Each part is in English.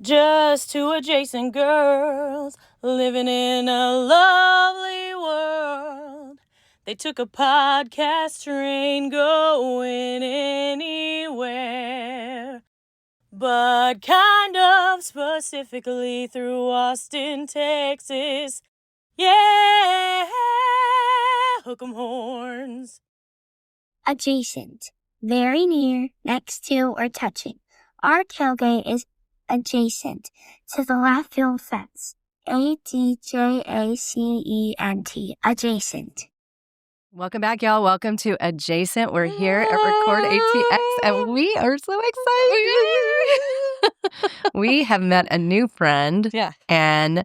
Just two adjacent girls living in a lovely world. They took a podcast train going anywhere, but kind of specifically through Austin, Texas. Yeah, hook 'em horns. Adjacent. Very near, next to, or touching. Our tailgate is adjacent to the left field fence. ADJACENT. Adjacent. Welcome back, y'all. Welcome to Adjacent. We're here at Record ATX, and we are so excited. We have met a new friend, and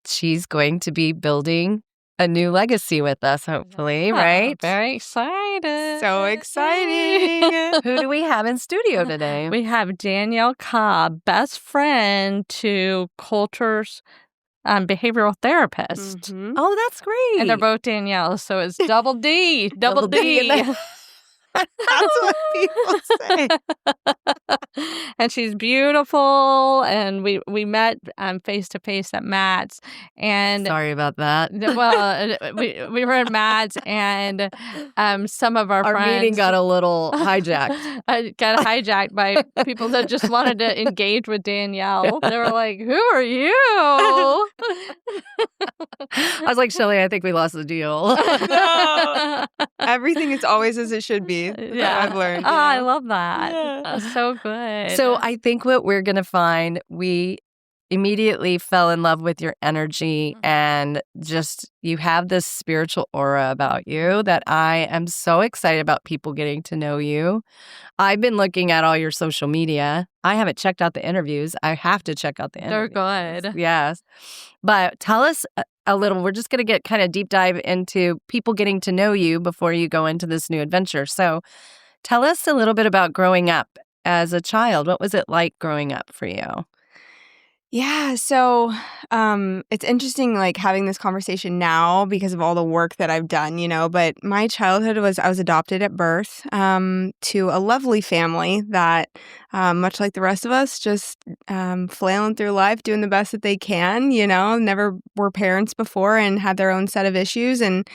she's going to be building a new legacy with us, hopefully, right? Very excited. So exciting. Who do we have in studio today? We have Danielle Cobb, best friend to Coulter's behavioral therapist. Mm-hmm. Oh, that's great. And they're both Danielle, so it's double D. Double D. That's what people say. And she's beautiful. And we met face to face at Matt's. And sorry about that. Well, we were at Matt's, and some of our friends. Our meeting got a little hijacked. Got hijacked by people that just wanted to engage with Danielle. They were like, "Who are you?" I was like, Shelly, I think we lost the deal. No. Everything is always as it should be. Yeah, I've learned. Oh, I love that. That's so good. So I think what we're going to find, we immediately fell in love with your energy, and just you have this spiritual aura about you that I am so excited about people getting to know you. I've been looking at all your social media. I haven't checked out the interviews. I have to check out the interviews. They're good. Yes. But tell us a little, we're just going to get kind of deep dive into people getting to know you before you go into this new adventure. So tell us a little bit about growing up as a child. What was it like growing up for you? Yeah, so it's interesting, like, having this conversation now because of all the work that I've done, but my childhood I was adopted at birth to a lovely family that, much like the rest of us, just flailing through life, doing the best that they can, never were parents before and had their own set of issues. And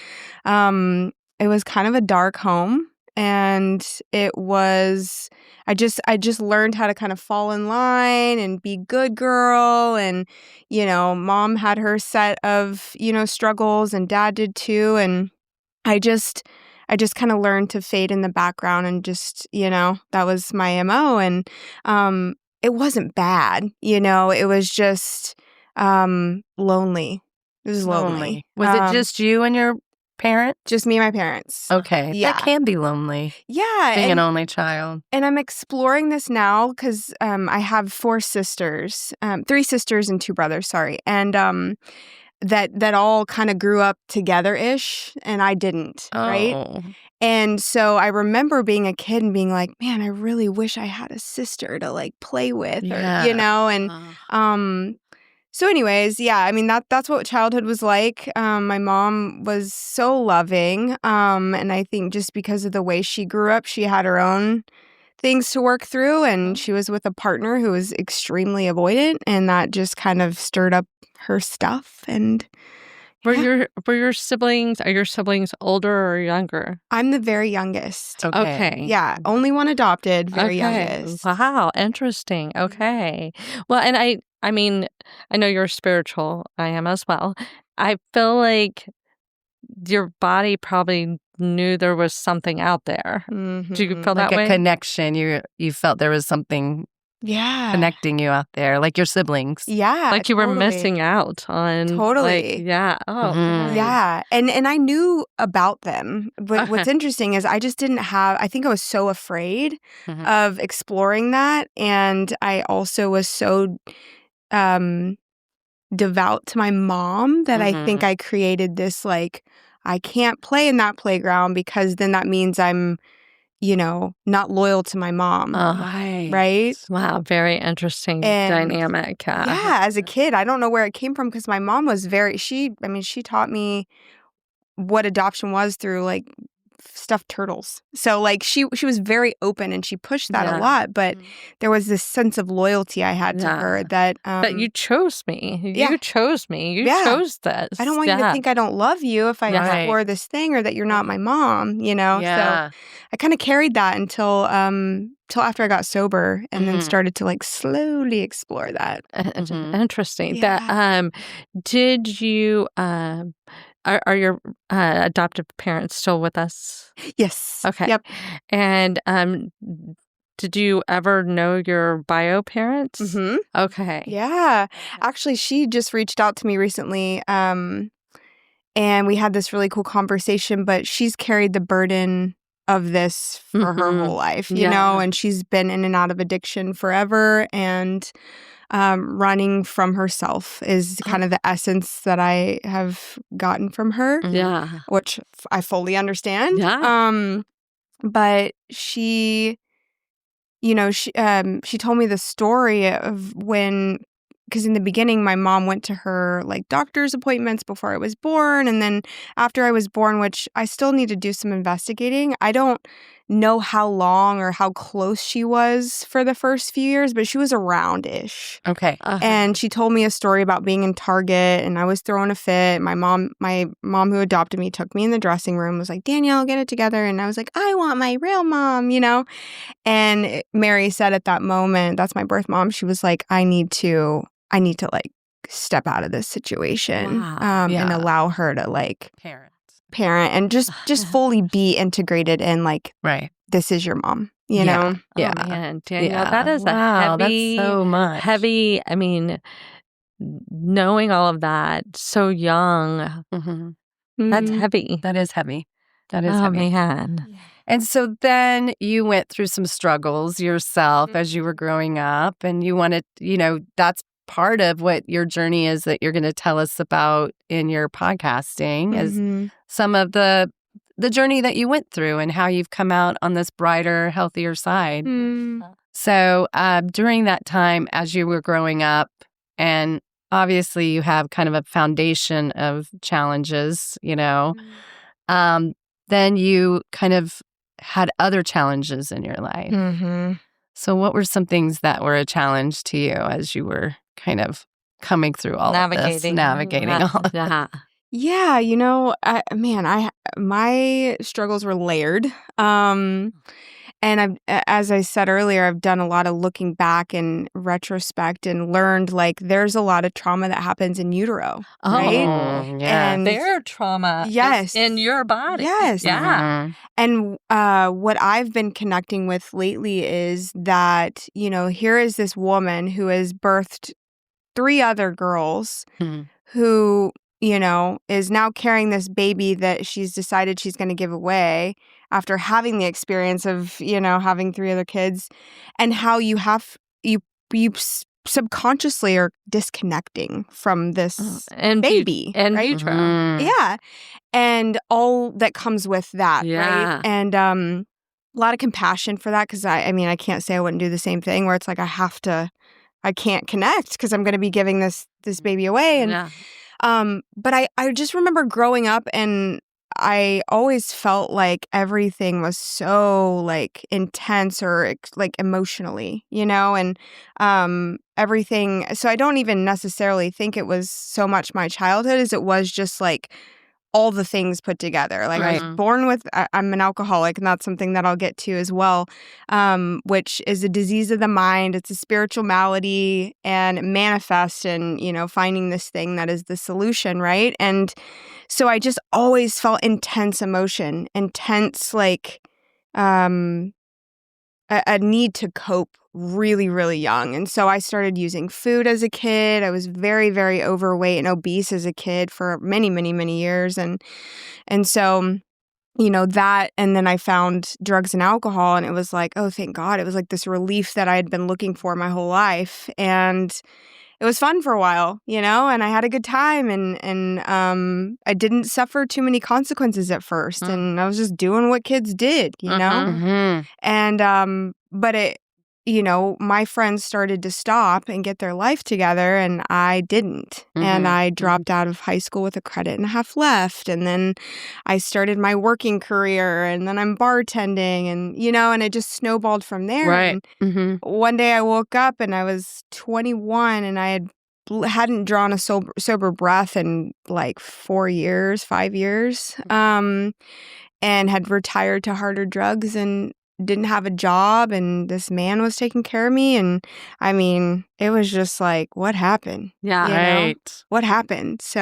it was kind of a dark home. And it was, I just learned how to kind of fall in line and be good girl. And, mom had her set of, struggles, and dad did too. And I just kind of learned to fade in the background and just, that was my MO. And it wasn't bad, it was just lonely. It was lonely. Was it just you and your parent? Just me and my parents. Okay. Yeah. That can be lonely. Yeah. Being an only child. And I'm exploring this now because I have 4 sisters, 3 sisters and 2 brothers, sorry. And that all kind of grew up together-ish, and I didn't, right? And so I remember being a kid and being like, man, I really wish I had a sister to, like, play with, or, and so anyways, yeah, I mean, that's what childhood was like. My mom was so loving, and I think just because of the way she grew up, she had her own things to work through, and she was with a partner who was extremely avoidant, and that just kind of stirred up her stuff. And Were your siblings, are your siblings older or younger? I'm the very youngest. Okay. Yeah, only one adopted, very youngest. Wow, interesting. Okay. Well, and I mean, I know you're spiritual. I am as well. I feel like your body probably knew there was something out there. Mm-hmm. Do you feel like that way? A connection. You felt there was something connecting you out there, like your siblings. Yeah. Like you were missing out on. Totally. Like, yeah. Oh. Mm-hmm. Yeah. And I knew about them. But what's interesting is I just didn't have, I think I was so afraid of exploring that. And I also was so devout to my mom that I think I created this, like, I can't play in that playground because then that means I'm, not loyal to my mom. Right? Wow. Very interesting dynamic. Yeah. As a kid, I don't know where it came from because my mom was she taught me what adoption was through, like, stuffed turtles. So like she was very open and she pushed that a Yeah. lot, but there was this sense of loyalty I had to her Yeah. that But you chose me. yeah. You chose me. You Yeah. chose this. I don't want you to think I don't love you if I Right. explore this thing or that you're not my mom, you know? Yeah. So I kind of carried that until after I got sober and then started to like slowly explore that. Interesting. Yeah. That did you are your adoptive parents still with us? Yes. Okay. Yep. And did you ever know your bio parents? Mm-hmm. Okay. Yeah. Actually, she just reached out to me recently. And we had this really cool conversation, but she's carried the burden of this for her whole life, you know, and she's been in and out of addiction forever. And running from herself is kind of the essence that I have gotten from her, Yeah. which I fully understand. Yeah. But she, you know, she told me the story of when, because in the beginning, my mom went to her like doctor's appointments before I was born. And then after I was born, which I still need to do some investigating. I don't know how long or how close she was for the first few years, but she was around-ish. Okay. And she told me a story about being in Target and I was throwing a fit. My mom who adopted me took me in the dressing room, was like, Danielle, get it together. And I was like, I want my real mom, you know? And Mary said at that moment, that's my birth mom, she was like, I need to like step out of this situation and allow her to like parent and just fully be integrated and like, Right. this is your mom, you know? Yeah. Oh, man, Danielle, Yeah. that is Wow, a heavy, that's so much. heavy. I mean, knowing all of that so young, that's Mhm. heavy. That is heavy. That is Oh, heavy. man. And so then you went through some struggles yourself as you were growing up, and you wanted, you know, that's part of what your journey is that you're going to tell us about in your podcasting is Mhm. some of the journey that you went through and how you've come out on this brighter, healthier side. So during that time, as you were growing up, and obviously you have kind of a foundation of challenges, you know, then you kind of had other challenges in your life. Mhm. So what were some things that were a challenge to you as you were kind of coming through all of this, navigating all of Yeah. Yeah, you know, my struggles were layered. And as I said earlier, I've done a lot of looking back in retrospect and learned like there's a lot of trauma that happens in utero, right? Oh, yeah. And Their trauma yes, is in your body. yes, Yeah. and what I've been connecting with lately is that, you know, here is this woman who has birthed 3 other girls who, you know, is now carrying this baby that she's decided she's going to give away after having the experience of, you know, having 3 other kids, and how you subconsciously are disconnecting from this And baby, and right? vitro. Yeah. And all that comes with that, Yeah. right? And a lot of compassion for that, because I mean, I can't say I wouldn't do the same thing where it's like I can't connect because I'm going to be giving this baby away. And Yeah. but I just remember growing up and I always felt like everything was so like intense or like emotionally, you know, and everything. So I don't even necessarily think it was so much my childhood as it was just like all the things put together. Like I was born with, I'm an alcoholic, and that's something that I'll get to as well, which is a disease of the mind. It's a spiritual malady and it manifests in, you know, finding this thing that is the solution, right? And so I just always felt intense emotion, intense, like a need to cope really, really young. And so I started using food as a kid. I was very, very overweight and obese as a kid for many, many, many years. And so, you know, that, and then I found drugs and alcohol, and it was like, oh, thank God. It was like this relief that I had been looking for my whole life. And it was fun for a while, you know, and I had a good time, and I didn't suffer too many consequences at first. And I was just doing what kids did, you know? And, but my friends started to stop and get their life together, and I didn't. And I dropped out of high school with a credit and a half left. And then I started my working career, and then I'm bartending, and, and it just snowballed from there. Right. And one day I woke up and I was 21 and I hadn't drawn a sober breath in like 5 years, and had retired to harder drugs and didn't have a job, and this man was taking care of me. And I mean, it was just like, what happened? Yeah. Right. What happened? So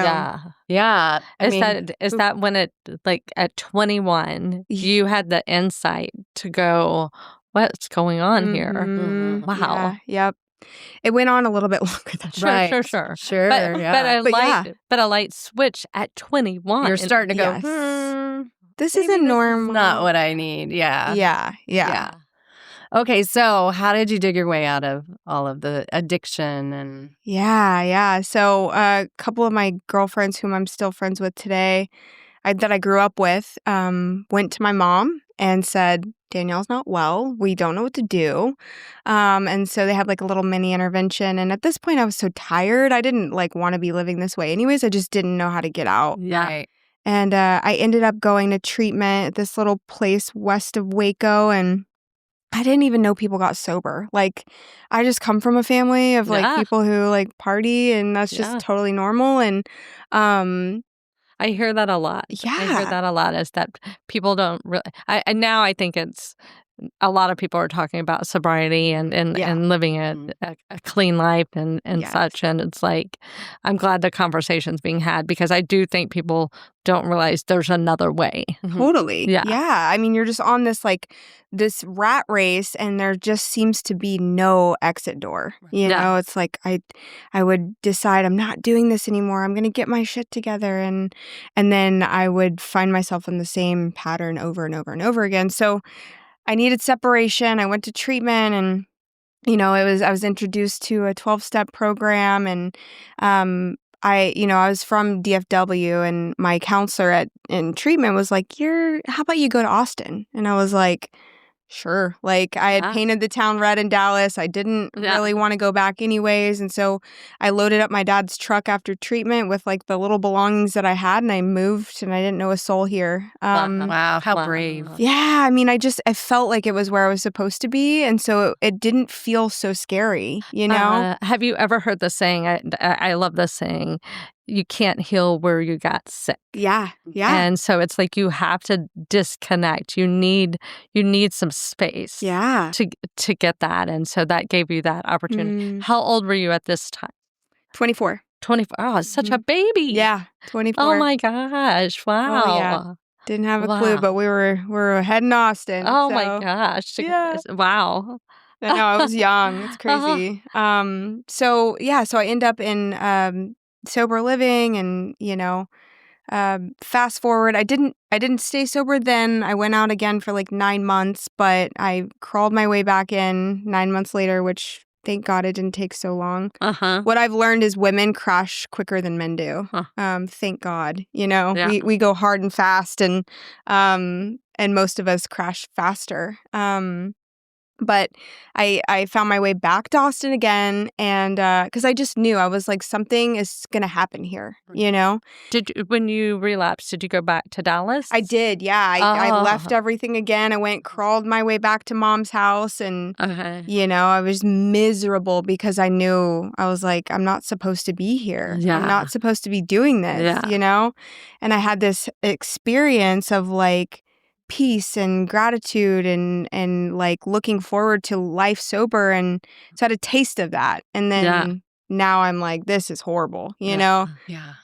Yeah. Is that when it, like, at 21, you had the insight to go, what's going on here? Wow. Yeah, yep. It went on a little bit longer than that. Sure. But a light switch at 21. You're starting to go, Yes. This maybe isn't normal. This is not what I need. Yeah. Yeah. Okay, so how did you dig your way out of all of the addiction and Yeah. So a couple of my girlfriends whom I'm still friends with today, that I grew up with, went to my mom and said, Danielle's not well. We don't know what to do. And so they had like a little mini intervention. And at this point, I was so tired. I didn't want to be living this way anyways. I just didn't know how to get out. Yeah. Right. And I ended up going to treatment at this little place west of Waco. And I didn't even know people got sober. I just come from a family of people who party, and that's just totally normal. And I hear that a lot. Yeah. I hear that a lot, is that people don't really. Now I think it's a lot of people are talking about sobriety and living a clean life and such. And it's like, I'm glad the conversation's being had, because I do think people don't realize there's another way. Totally. Yeah. I mean, you're just on this this rat race, and there just seems to be no exit door. You know, it's like I would decide I'm not doing this anymore. I'm going to get my shit together, and then I would find myself in the same pattern over and over and over again. So I needed separation. I went to treatment, and I was introduced to a 12-step program, and I was from DFW, and my counselor in treatment was like, how about you go to Austin? And I was like, sure. I had painted the town red in Dallas. I didn't really want to go back anyways. And so I loaded up my dad's truck after treatment with the little belongings that I had, and I moved, and I didn't know a soul here. wow, how brave. Yeah. I mean, I felt like it was where I was supposed to be. And so it didn't feel so scary, Have you ever heard the saying? I love this saying. You can't heal where you got sick. Yeah. And so it's like you have to disconnect. You need some space. To get that. And so that gave you that opportunity. How old were you at this time? 24. 24. Oh, it's such a baby. Yeah, 24. Oh my gosh! Wow. Oh, yeah. Didn't have a clue, but we were heading Austin. Oh my gosh! Yeah. Wow. I know, I was young. It's crazy. So I end up in sober living, and fast forward, I didn't stay sober then. I went out again for 9 months, but I crawled my way back in 9 months later, which thank God it didn't take so long. What I've learned is women crash quicker than men do. Thank God. We go hard and fast, and most of us crash faster. But I found my way back to Austin again, and because I just knew, I was like, something is going to happen here, When you relapsed, did you go back to Dallas? I did, yeah. I left everything again. I crawled my way back to Mom's house, and, I was miserable because I knew, I was like, I'm not supposed to be here. Yeah. I'm not supposed to be doing this, And I had this experience of peace and gratitude and looking forward to life sober, and so I had a taste of that, and then now I'm like, this is horrible, so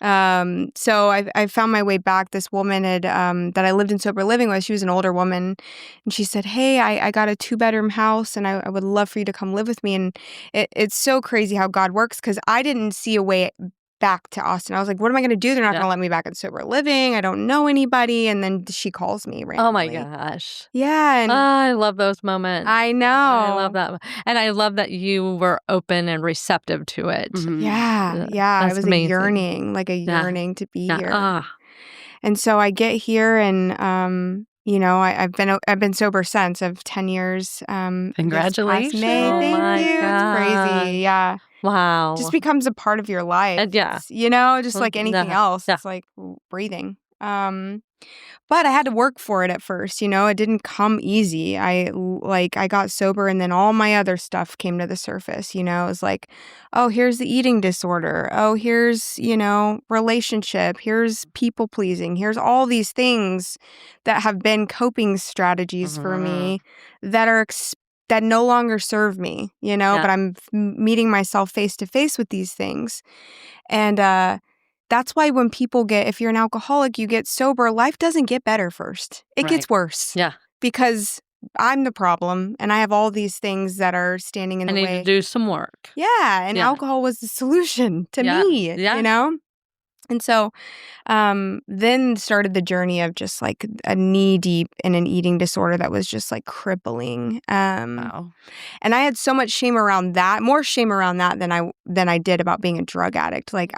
I found my way back. This woman had that I lived in sober living with, she was an older woman, and she said, hey, I got a 2-bedroom house, and I would love for you to come live with me. And it's so crazy how God works, because I didn't see a way back to Austin. I was like, what am I going to do? They're not going to let me back in sober living. I don't know anybody. And then she calls me randomly. Oh my gosh. Yeah. And I love those moments. I know. I love that. And I love that you were open and receptive to it. Yeah. That's I was amazing. yearning to be here. And so I get here, and I've been sober since of 10 years. Congratulations. This past May. Oh Thank my you. It's crazy. Yeah. Wow. Just becomes a part of your life. Yeah. It's, just like anything else. Yeah. It's like breathing. But I had to work for it at first, it didn't come easy. I got sober and then all my other stuff came to the surface, it was like, oh, here's the eating disorder. Oh, here's, relationship. Here's people pleasing. Here's all these things that have been coping strategies for me that are that no longer serve me, but I'm meeting myself face to face with these things. And, that's why when people if you're an alcoholic, you get sober, life doesn't get better first. It gets worse. Yeah. Because I'm the problem and I have all these things that are standing in the way. I need to do some work. Yeah. And alcohol was the solution to me, And so then started the journey of just like a knee deep in an eating disorder that was just like crippling. Wow. And I had so much shame around that, more shame around that than I did about being a drug addict. Like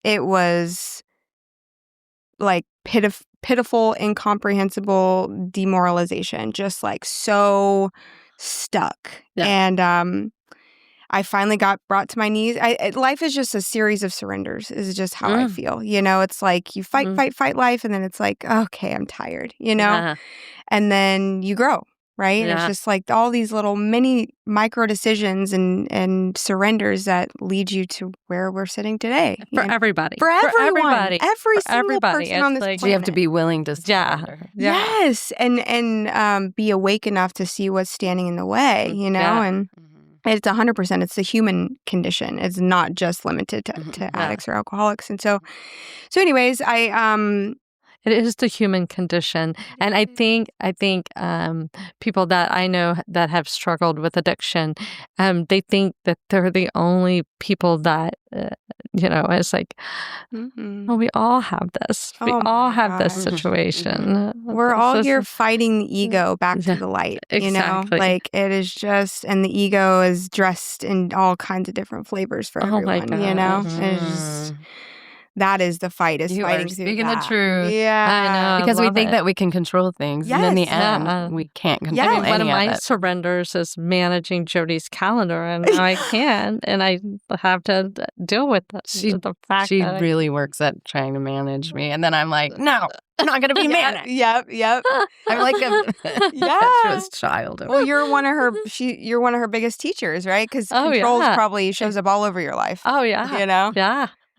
it was like pitiful, incomprehensible demoralization, just like so stuck. Yeah. And I finally got brought to my knees. Life is just a series of surrenders is just how I feel. It's like you fight life. And then it's like, okay, I'm tired, Yeah. And then you grow, right? And it's just like all these little mini micro decisions and surrenders that lead you to where we're sitting today. For everybody. For everyone. Everybody. Every For single everybody. person on this Like, planet. So you have to be willing to surrender. Yes. And be awake enough to see what's standing in the way, and it's 100%. It's the human condition. It's not just limited to addicts or alcoholics. And so anyways, it is the human condition. And I think people that I know that have struggled with addiction, they think that they're the only people that, it's like, oh, we all have this. We all have this situation. We're all here fighting the ego back to the light, Exactly. Like it is just, and the ego is dressed in all kinds of different flavors for everyone, my God. It's just... That is the fight. Is You fighting are through speaking that. the truth. Yeah, I know. Because we love think it. that we can control things, and in the Yes. end, we can't control I mean, one of any my of it. surrenders is managing Jody's calendar, and now I can't, and I have to deal with the fact She that really works at trying to manage me, and then I'm like, no, I'm not going to be managed. Yep. I'm like a impetuous child. Well, you're one of her biggest teachers, right? Because controls probably shows up all over your life. Oh yeah,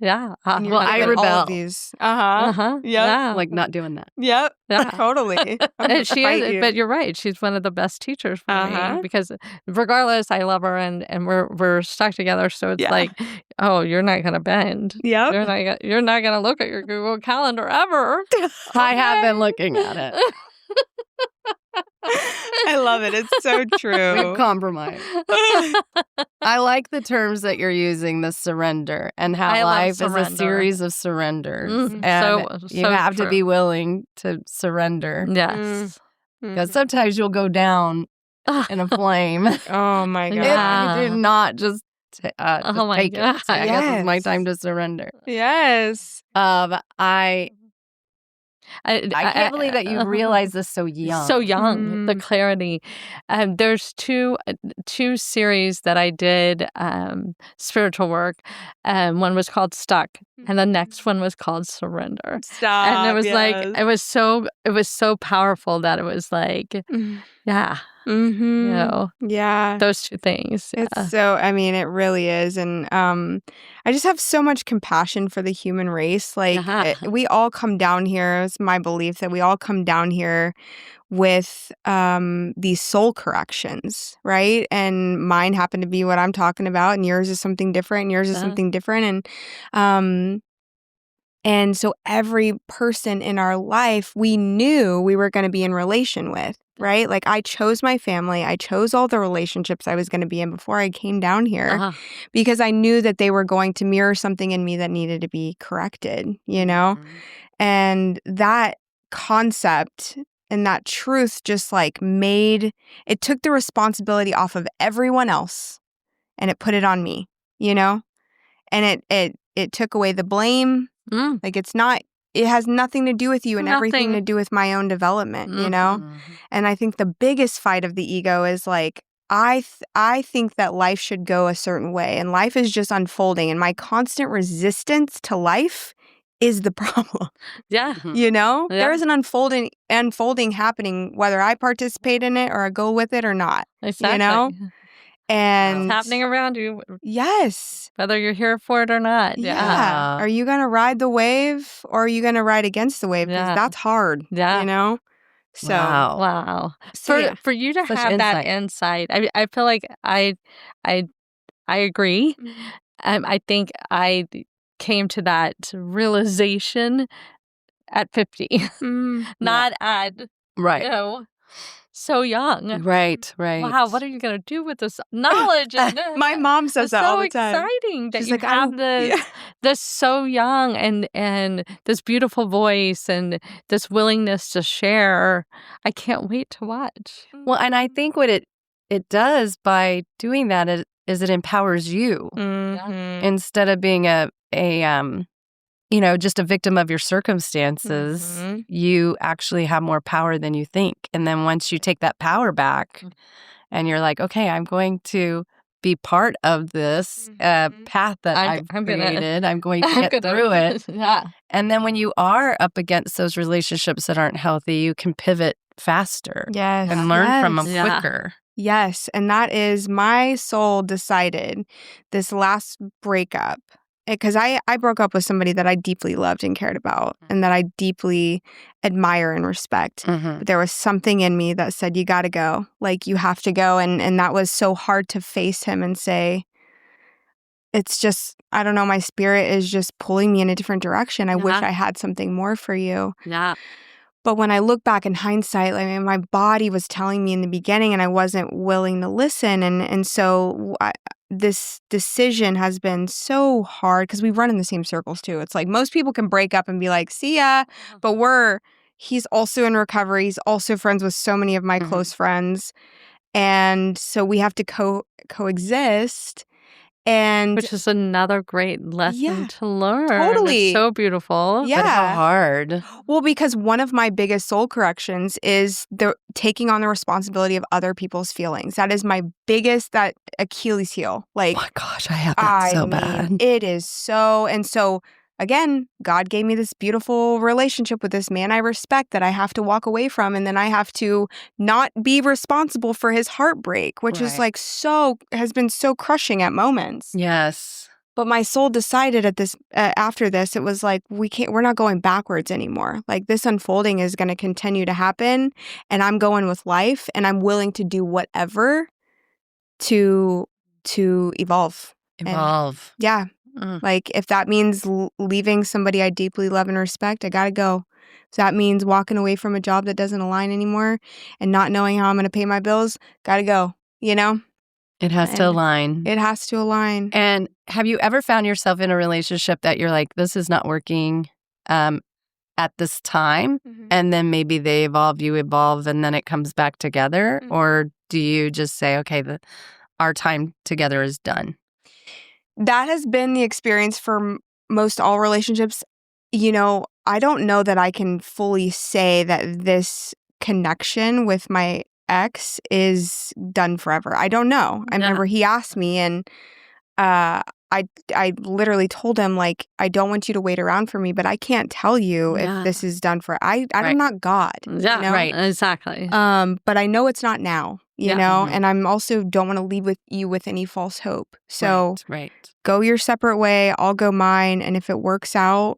yeah. And you're well, I given all rebel. of these. Yeah. Like not doing that. Yep. Yeah. Totally. And she is, but you're right. She's one of the best teachers for me because regardless, I love her and we're stuck together. So it's like, oh, you're not gonna bend. Yep. You're not gonna look at your Google Calendar ever. I have been looking at it. I love it. It's so true. We've compromised. I like the terms that you're using, the surrender, and how I love life is surrender. a series of surrenders. Mm, and you have true. to be willing to surrender. Yes. Because sometimes you'll go down in a flame. Oh my God. If you do not just take my it. God. So I guess it's my Yes. time to surrender. Yes. I can't believe that you realized this so young. So young, the clarity. There's two series that I did spiritual work. One was called Stuck, and the next one was called Surrender. Stop. And it was like it was so powerful that it was like, yeah, Yeah. those two things. Yeah. It's so, it really is. And I just have so much compassion for the human race. Like, we all come down here. It's my belief that we all come down here with these soul corrections, right? And mine happen to be what I'm talking about, and yours is something different, and yours is something different. And so every person in our life, we knew we were going to be in relation with, right? Like I chose my family. I chose all the relationships I was going to be in before I came down here because I knew that they were going to mirror something in me that needed to be corrected, And that concept and that truth just like it took the responsibility off of everyone else and it put it on me, And it took away the blame. Like it's not it has nothing to do with you and everything Nothing. to do with my own development, you know? Mhm. And I think the biggest fight of the ego is like, I think that life should go a certain way and life is just unfolding. And my constant resistance to life is the problem. Yeah. Mhm. You know? Yeah. There is an unfolding happening, whether I participate in it or I go with it or not. Exactly. You know? And It's happening around you, yes. whether you're here for it or not. Yeah. Yeah. Are you going to ride the wave or are you going to ride against the wave? Because Yeah. that's hard. Yeah. You know? So, Wow. Wow. So, yeah. For you to Such have that insight. insight, I feel like I agree. Mhm. I think I came to that realization at 50, Mm. not at, Right. you know, so young. Right. Right. Wow, what are you going to do with this knowledge? And, My mom says it's that all so the time. exciting that She's you like, have this yeah. this so young and this beautiful voice and this willingness to share. I can't wait to watch. Well, and I think what it does by doing that is it empowers you Mhm. instead of being a just a victim of your circumstances. Mhm. You actually have more power than you think. And then once you take that power back and you're like, okay, I'm going to be part of this Mhm. path that I've I'm gonna- created. I'm going to get through it. Yeah. And then when you are up against those relationships that aren't healthy, you can pivot faster Yes. and learn from them Yeah. quicker. Yes, and that is my soul decided this last breakup because I broke up with somebody that I deeply loved and cared about and that I deeply admire and respect. Mhm. But there was something in me that said, you got to go. Like, you have to go. And that was so hard to face him and say, it's just, I don't know, my spirit is just pulling me in a different direction. I wish Yeah. I had something more for you. Yeah. But when I look back in hindsight, I mean, my body was telling me in the beginning and I wasn't willing to listen. And so this decision has been so hard because we run in the same circles too. It's like most people can break up and be like, see ya. But he's also in recovery. He's also friends with so many of my Mhm. close friends. And so we have to coexist. And Which is another great lesson Yeah, to learn. totally. It's so beautiful. Yeah. But how hard? Well, because one of my biggest soul corrections is taking on the responsibility of other people's feelings. That is my biggest Achilles heel. Like, Oh my gosh, I have that so bad. it is so. And so, again, God gave me this beautiful relationship with this man I respect that I have to walk away from. And then I have to not be responsible for his heartbreak, which is Right. has been so crushing at moments. Yes. But my soul decided after this, it was like, we're not going backwards anymore. Like, this unfolding is going to continue to happen and I'm going with life and I'm willing to do whatever to evolve. Evolve. Yeah. Mm. Like, if that means leaving somebody I deeply love and respect, I got to go. If that means walking away from a job that doesn't align anymore and not knowing how I'm going to pay my bills, got to go, you know? It has to And align. It has to align. And have you ever found yourself in a relationship that you're like, this is not working at this time? Mhm. And then maybe they evolve, you evolve, and then it comes back together? Mhm. Or do you just say, okay, our time together is done? That has been the experience for most all relationships. You know, I don't know that I can fully say that this connection with my ex is done forever. I don't know. I remember he asked me and I literally told him, like, I don't want you to wait around for me, but I can't tell you if this is done for I'm not God. Yeah, you know? right. Exactly. But I know it's not now, you Yeah. know, Mhm. and I'm also don't want to leave you with any false hope. So Right. go your separate way, I'll go mine, and if it works out,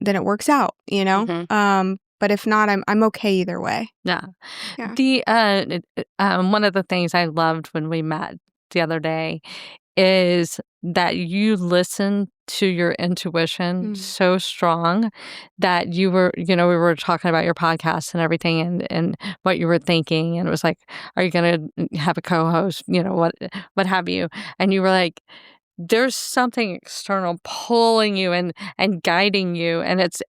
then it works out, you know? Mhm. But if not, I'm okay either way. Yeah. Yeah. The one of the things I loved when we met the other day is that you listened to your intuition so strong that you were, we were talking about your podcast and everything and what you were thinking. And it was like, are you going to have a co-host, what have you? And you were like, there's something external pulling you and guiding you, and it's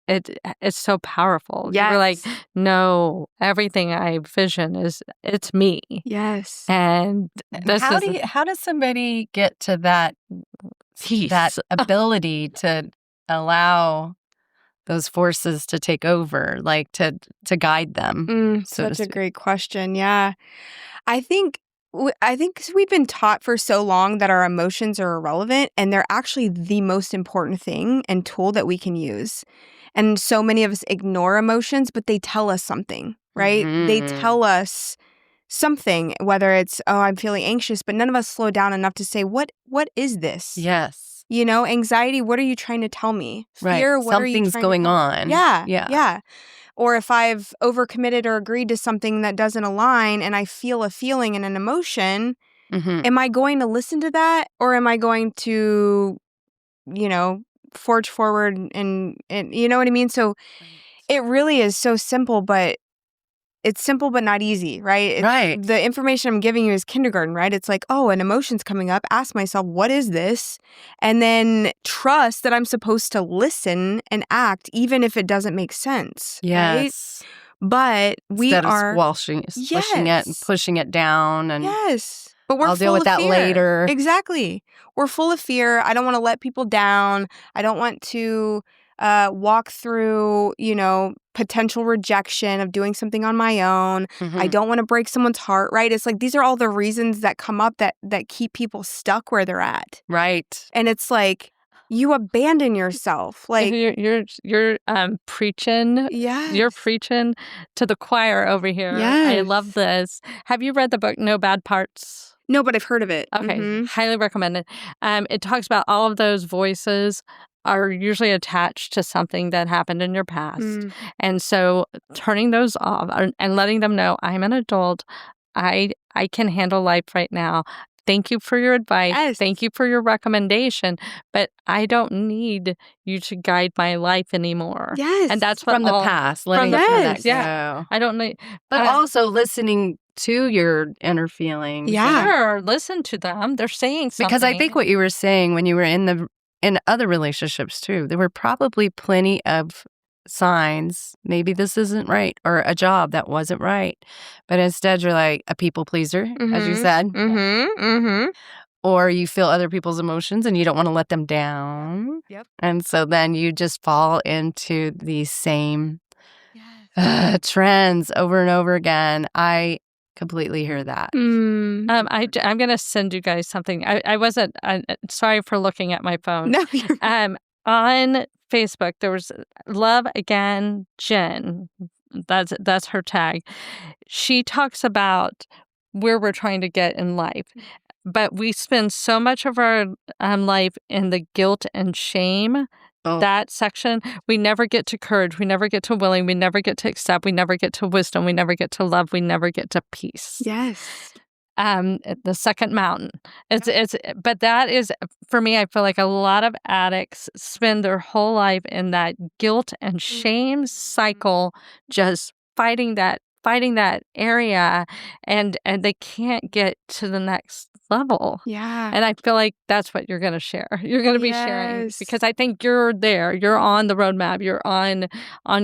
so powerful. You're like, no, everything I vision it's me. Yes. And this How does somebody get to that peace. ability to allow those forces to take over, like to guide them? So to Such a speak? great question. Yeah. I think 'cause we've been taught for so long that our emotions are irrelevant, and they're actually the most important thing and tool that we can use. And so many of us ignore emotions, but they tell us something, right? They Mhm. tell us something, whether it's, oh, I'm feeling anxious, but none of us slow down enough to say, what is this? Yes. You know, anxiety, what are you trying to tell me? Right. Fear, what are you Something's trying to going tell me? on. Yeah. Yeah. Yeah. Or if I've overcommitted or agreed to something that doesn't align and I feel a feeling and an emotion, Mhm. am I going to listen to that, or am I going to, you know, forge forward and you know what I mean? So it really is so simple, but it's simple but not easy, right? Right. The information I'm giving you is kindergarten, right? It's like, oh, an emotion's coming up. Ask myself, what is this? And then trust that I'm supposed to listen and act, even if it doesn't make sense, right? Yes. But we Instead of are, squashing it and yes, pushing it down and yes. But we're I'll deal full with of that fear. later. Exactly. We're full of fear. I don't want to let people down. I don't want to walk through, you know, potential rejection of doing something on my own. I Mhm. don't want to break someone's heart, right? It's like these are all the reasons that come up that keep people stuck where they're at. Right. And it's like you abandon yourself. Like, You're preaching. yes. You're preaching to the choir over here. I love Yes. this. Have you read the book No Bad Parts? No, but I've heard of it. Okay, Mhm. highly recommend it. It talks about all of those voices are usually attached to something that happened in your past. Mm. And so turning those off and letting them know, I'm an adult. I can handle life right now. Thank you for your advice. Yes. Thank you for your recommendation, but I don't need you to guide my life anymore. Yes. And that's what From the past, letting the that past. Yeah. go. I don't need. But also listening to your inner feelings. Yeah. Sure, listen to them. They're saying something. Because I think what you were saying when you were in other relationships too, there were probably plenty of signs, maybe this isn't right, or a job that wasn't right. But instead you're like a people pleaser, as you said. Mm-hmm. Mm-hmm. Or you feel other people's emotions and you don't want to let them down. Yep. And so then you just fall into these same Yes. trends over and over again. I completely hear that. I'm going to send you guys something. I wasn't sorry for looking at my phone. No, you're On Facebook, there was Love Again Jen. That's her tag. She talks about where we're trying to get in life. But we spend so much of our life in the guilt and shame, that section. We never get to courage. We never get to willing. We never get to accept. We never get to wisdom. We never get to love. We never get to peace. Yes. The second mountain. But that is, for me, I feel like a lot of addicts spend their whole life in that guilt and shame cycle, just fighting that area, and they can't get to the next level. Yeah. And I feel like that's what you're going to share. You're going to be sharing, Yes. because I think you're there. You're on the roadmap. You're on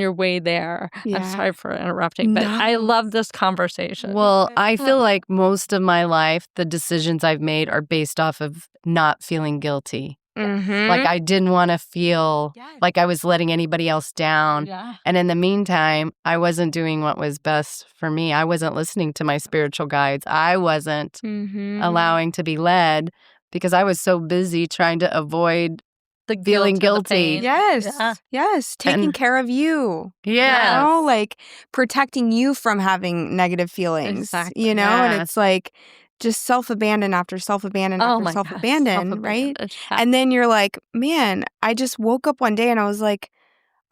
your way there. Yeah. I'm sorry for interrupting, but I No. love this conversation. Well, I feel like most of my life, the decisions I've made are based off of not feeling guilty. Mm-hmm. Like I didn't want to feel like I was letting anybody else down. Yeah. And in the meantime, I wasn't doing what was best for me. I wasn't listening to my spiritual guides. I wasn't allowing to be led because I was so busy trying to avoid The feeling guilt and the guilty. pain. Yes. Yeah. Yes. Taking And- care of you. Yes. You know, like protecting you from having negative feelings. Exactly. You know, and Yes. it's like just self-abandon after self-abandon Oh after my self-abandon, gosh, right? self-abandon. And then you're like, man, I just woke up one day and I was like,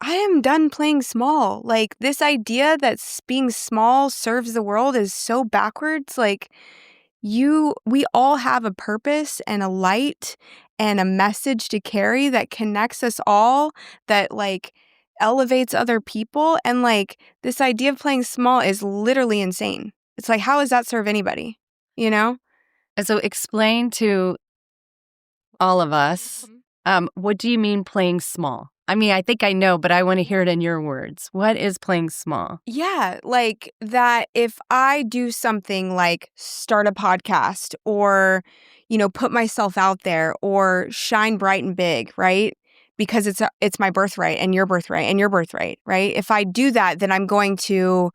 I am done playing small. Like this idea that being small serves the world is so backwards. Like we all have a purpose and a light and a message to carry that connects us all, that like elevates other people. And like this idea of playing small is literally insane. It's like, how does that serve anybody? You know? And so explain to all of us, what do you mean playing small? I mean, I think I know, but I want to hear it in your words. What is playing small? Yeah, like that if I do something like start a podcast or, you know, put myself out there or shine bright and big, right? because it's my birthright and your birthright and your birthright, right? If I do that, then I'm going to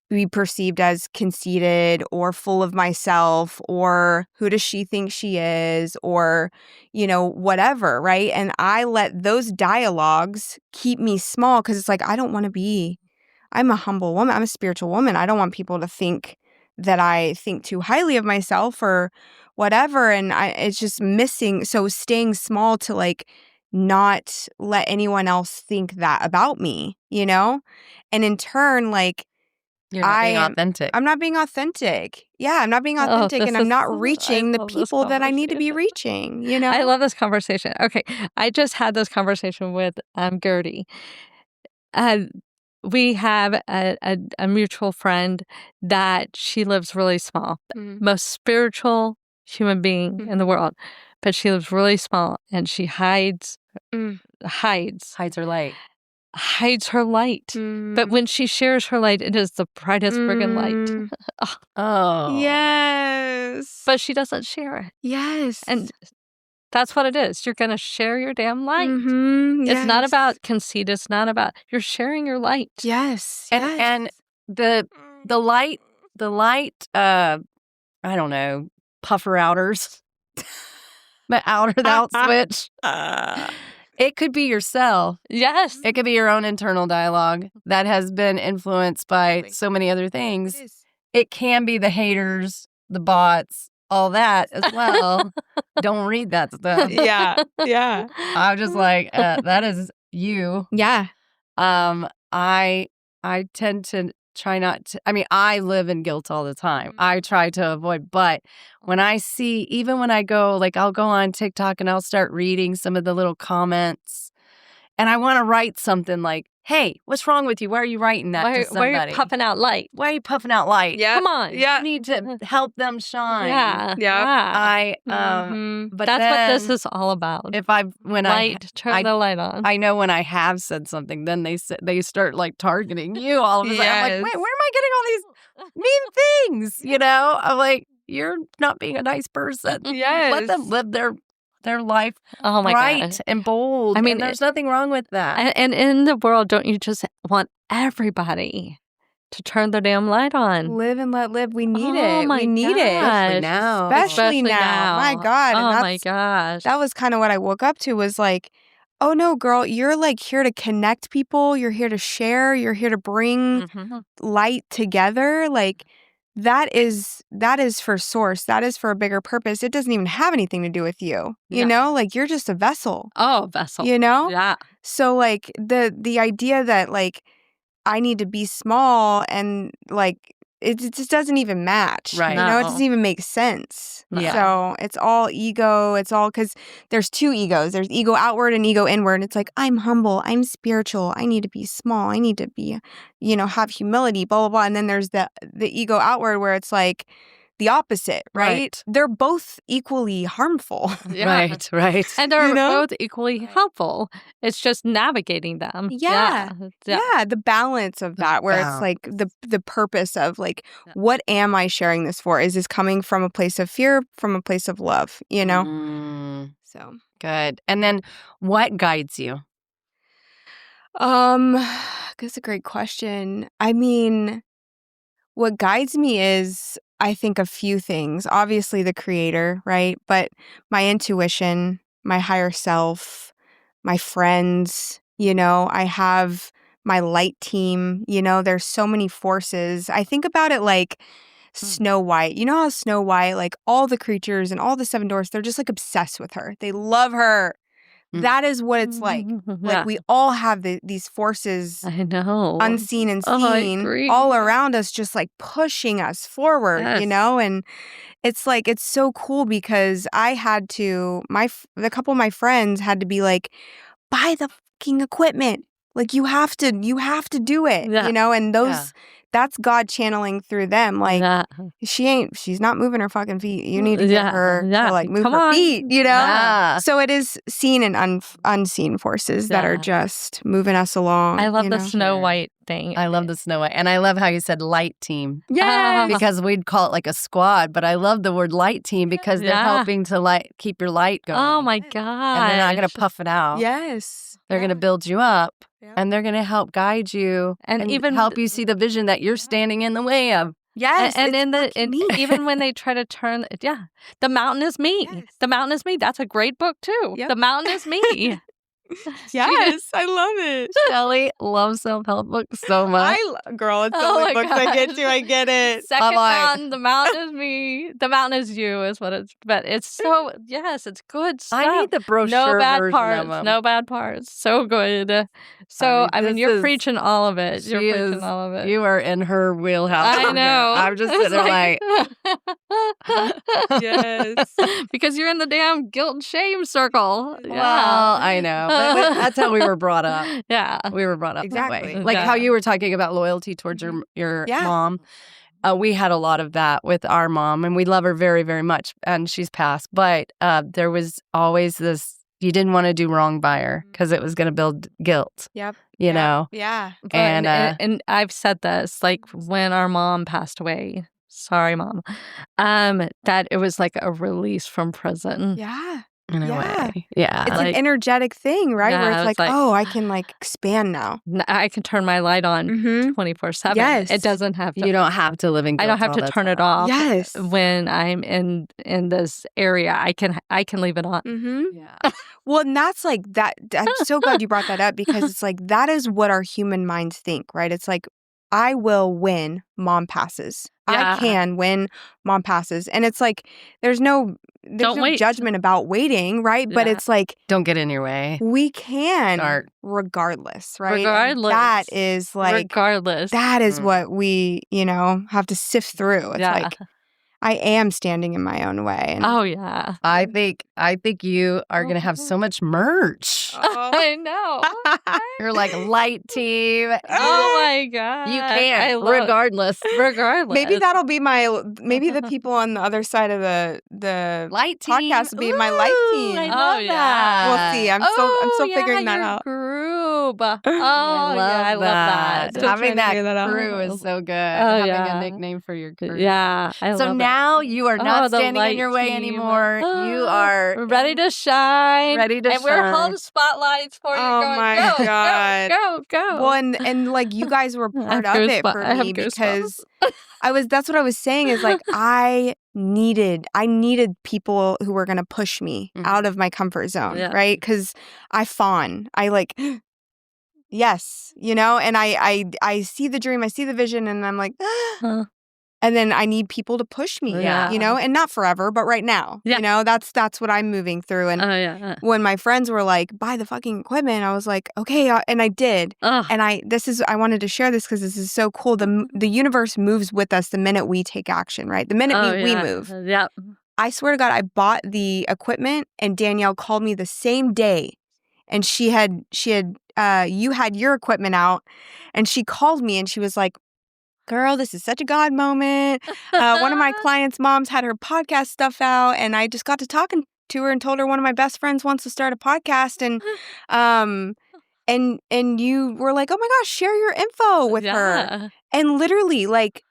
be perceived as conceited or full of myself, or who does she think she is, or, whatever, right? And I let those dialogues keep me small because it's like, I'm a humble woman. I'm a spiritual woman. I don't want people to think that I think too highly of myself or whatever. And it's just missing. So staying small to like not let anyone else think that about me, And in turn, like, You're not being authentic. I'm not being authentic. Yeah, I'm not being authentic, and I'm not reaching the people that I need to be reaching, I love this conversation. Okay, I just had this conversation with Gertie. We have a mutual friend that she lives really small. Most spiritual human being in the world, but she lives really small, and she hides her light. Hides her light. But when she shares her light, it is the brightest friggin' light. Oh. Yes. But she doesn't share it. Yes. And that's what it is. You're going to share your damn light. Yes. It's not about conceit. It's not about, you're sharing your light. Yes. And the light, I don't know, puffer outers. The out switch. It could be yourself. Yes. It could be your own internal dialogue that has been influenced by so many other things. It can be the haters, the bots, all that as well. Don't read that stuff. Yeah. I'm just like, that is you. Yeah. I tend to try not to. I mean, I live in guilt all the time. I try to avoid, but when I see, even when I go, like, I'll go on TikTok and I'll start reading some of the little comments, and I want to write something like, "Hey, what's wrong with you? Why are you writing that to somebody? Why are you puffing out light? Why are you puffing out light? Yeah. Come on. Yeah. You need to help them shine." Yeah. But that's then, what this is all about. Turn the light on. I know when I have said something, then they start like targeting you all of a sudden. I'm like, wait, where am I getting all these mean things? I'm like, you're not being a nice person. Yes. Let them live their life bright God. And bold. I mean, and there's nothing wrong with that. And in the world, don't you just want everybody to turn their damn light on? Live and let live. We need Oh it. my We need it. Especially now. Especially now. My God. Oh my gosh. That was kind of what I woke up to, was like, oh no, girl, you're like here to connect people. You're here to share. You're here to bring light together. Like, that is for source. That is for a bigger purpose. It doesn't even have anything to do with you. You know, like, you're just a vessel. Oh, vessel. Yeah. So like the idea that like I need to be small and like it just doesn't even match. Right. It doesn't even make sense. Yeah. So it's all ego. It's all because there's two egos. There's ego outward and ego inward. It's like, I'm humble. I'm spiritual. I need to be small. I need to be, have humility, blah, blah, blah. And then there's the ego outward where it's like the opposite, right? They're both equally harmful. Right. And they're both equally helpful. It's just navigating them. Yeah, the balance of that, where it's like the purpose of like, what am I sharing this for? Is this coming from a place of fear, from a place of love, So good. And then what guides you? That's a great question. I mean, what guides me is, I think, a few things. Obviously the creator, right? But my intuition, my higher self, my friends, I have my light team, there's so many forces. I think about it like Snow White. You know how Snow White, like all the creatures and all the seven dwarfs, they're just like obsessed with her. They love her. That is what it's like. Like, we all have these forces, I know, unseen and seen, all around us, just like pushing us forward, and it's like, it's so cool because I had to, a couple of my friends had to be like, buy the fucking equipment. Like, you have to do it, and that's God channeling through them. Like she's not moving her fucking feet. You need to get her to like move her feet, you know? Yeah. So it is seen and unseen forces that are just moving us along. I love you the know? Snow White thing. I love the Snow White. And I love how you said light team. Yeah. Because we'd call it like a squad, but I love the word light team because they're helping to keep your light going. Oh my God. And they're not going to puff it out. Yes. They're going to build you up and they're going to help guide you and even help you see the vision that you're standing in the way of. Yes. And even when they try to turn, The Mountain is Me. Yes. The Mountain is Me. That's a great book too. Yep. The Mountain is Me. Yes, I love it. Shelley loves self-help books so much. Girl, it's the only books I get to. I get it. Second one, The Mountain is Me. The Mountain is You is what it's. But it's so it's good stuff. I need the brochure No bad version parts. of them. No bad parts. So good. So I mean, you're is- preaching all of it. You're preaching all of it. You are in her wheelhouse. I know. I'm just sitting there like Yes. because you're in the damn guilt and shame circle. well, I know. But that's how we were brought up. Yeah. We were brought up that Exactly. way. Like how you were talking about loyalty towards your mom. We had a lot of that with our mom, and we love her very, very much, and she's passed. But there was always this, you didn't want to do wrong by her because it was going to build guilt. Yep. You know? Yeah. And I've said this, like when our mom passed away, sorry, Mom, that it was like a release from prison. Yeah. In a way. Yeah. It's an energetic thing, right? Yeah, Where it's it's like, like- oh, I can like expand now. I can turn my light on Mm-hmm. 24/7. Yes. It doesn't have to. You don't have to live in guilt. I don't have all to the turn it time. off. Yes. When I'm in this area, I can leave it on. Mm-hmm. Yeah. Well, and that's like that. I'm so glad you brought that up because it's like that is what our human minds think, right? It's like, I will win, mom passes. Yeah. I can win, mom passes. And it's like, there's no Don't wait. judgment about waiting, right? But Yeah. it's like, Don't get in your way. we can Start. regardless, right? And Regardless. that is like, Regardless. that is what we, have to sift through. It's like, I am standing in my own way. And Oh yeah. I think you are going to have so much merch. I know. You're like light team. Oh my God. You I can't, love- regardless. Regardless. maybe that'll be maybe the people on the other side of the Light team. podcast will be my light Ooh, team. I Oh, love yeah. that. We'll see. I'm still figuring that your out. Group. Oh, I love that. Still Having trying to figure that that out. crew is so good. Oh, Having yeah. a nickname for your crew. Yeah. I So love it. now you are not the standing in light your way team. anymore. You Oh, are we're ready to shine. Ready to and we're shine. holding spotlights for you. Oh going, my go, God. Go. Well, and like you guys were I have part of it goosebumps. for I have me goosebumps. because that's what I was saying is like I needed people who were going to push me Mhm. out of my comfort zone, Yeah. right? Cuz I fawn. I like yes, and I see the dream, I see the vision and I'm like Huh. and then I need people to push me, Yeah. and not forever, but right now. Yeah. That's what I'm moving through and Oh yeah. when my friends were like, buy the fucking equipment, I was like, okay, and I did. Oh. And I wanted to share this because this is so cool. The universe moves with us the minute we take action, right? The minute we move. Yep. I swear to God, I bought the equipment and Danielle called me the same day. And you had your equipment out and she called me and she was like, girl, this is such a God moment. One of my clients' moms had her podcast stuff out and I just got to talking to her and told her one of my best friends wants to start a podcast and you were like, oh my gosh, share your info with her. And literally like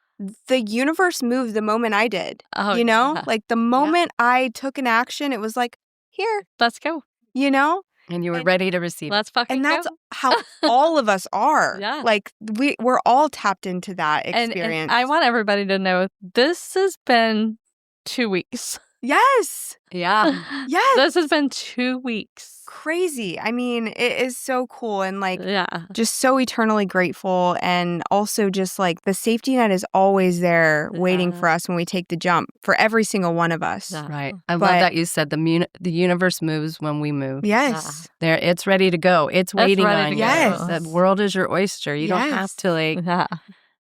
the universe moved the moment I did, Oh, know, yeah. like the moment I took an action, it was like, here, Let's go. and you were ready to receive it. Let's fucking and that's go. how all of us are. Yeah. Like we're all tapped into that And experience. I want everybody to know this has been 2 weeks. yes. Yeah. Yes. This has been 2 weeks. Crazy. I mean, it is so cool and like Yeah. just so eternally grateful and also just like the safety net is always there waiting Yeah. for us when we take the jump for every single one of us. Yeah. Right. I But- love that you said the universe moves when we move. Yes. There, it's ready to go. It's waiting ready on to you. go. Yes. The world is your oyster. You don't have Yes. to like Yeah.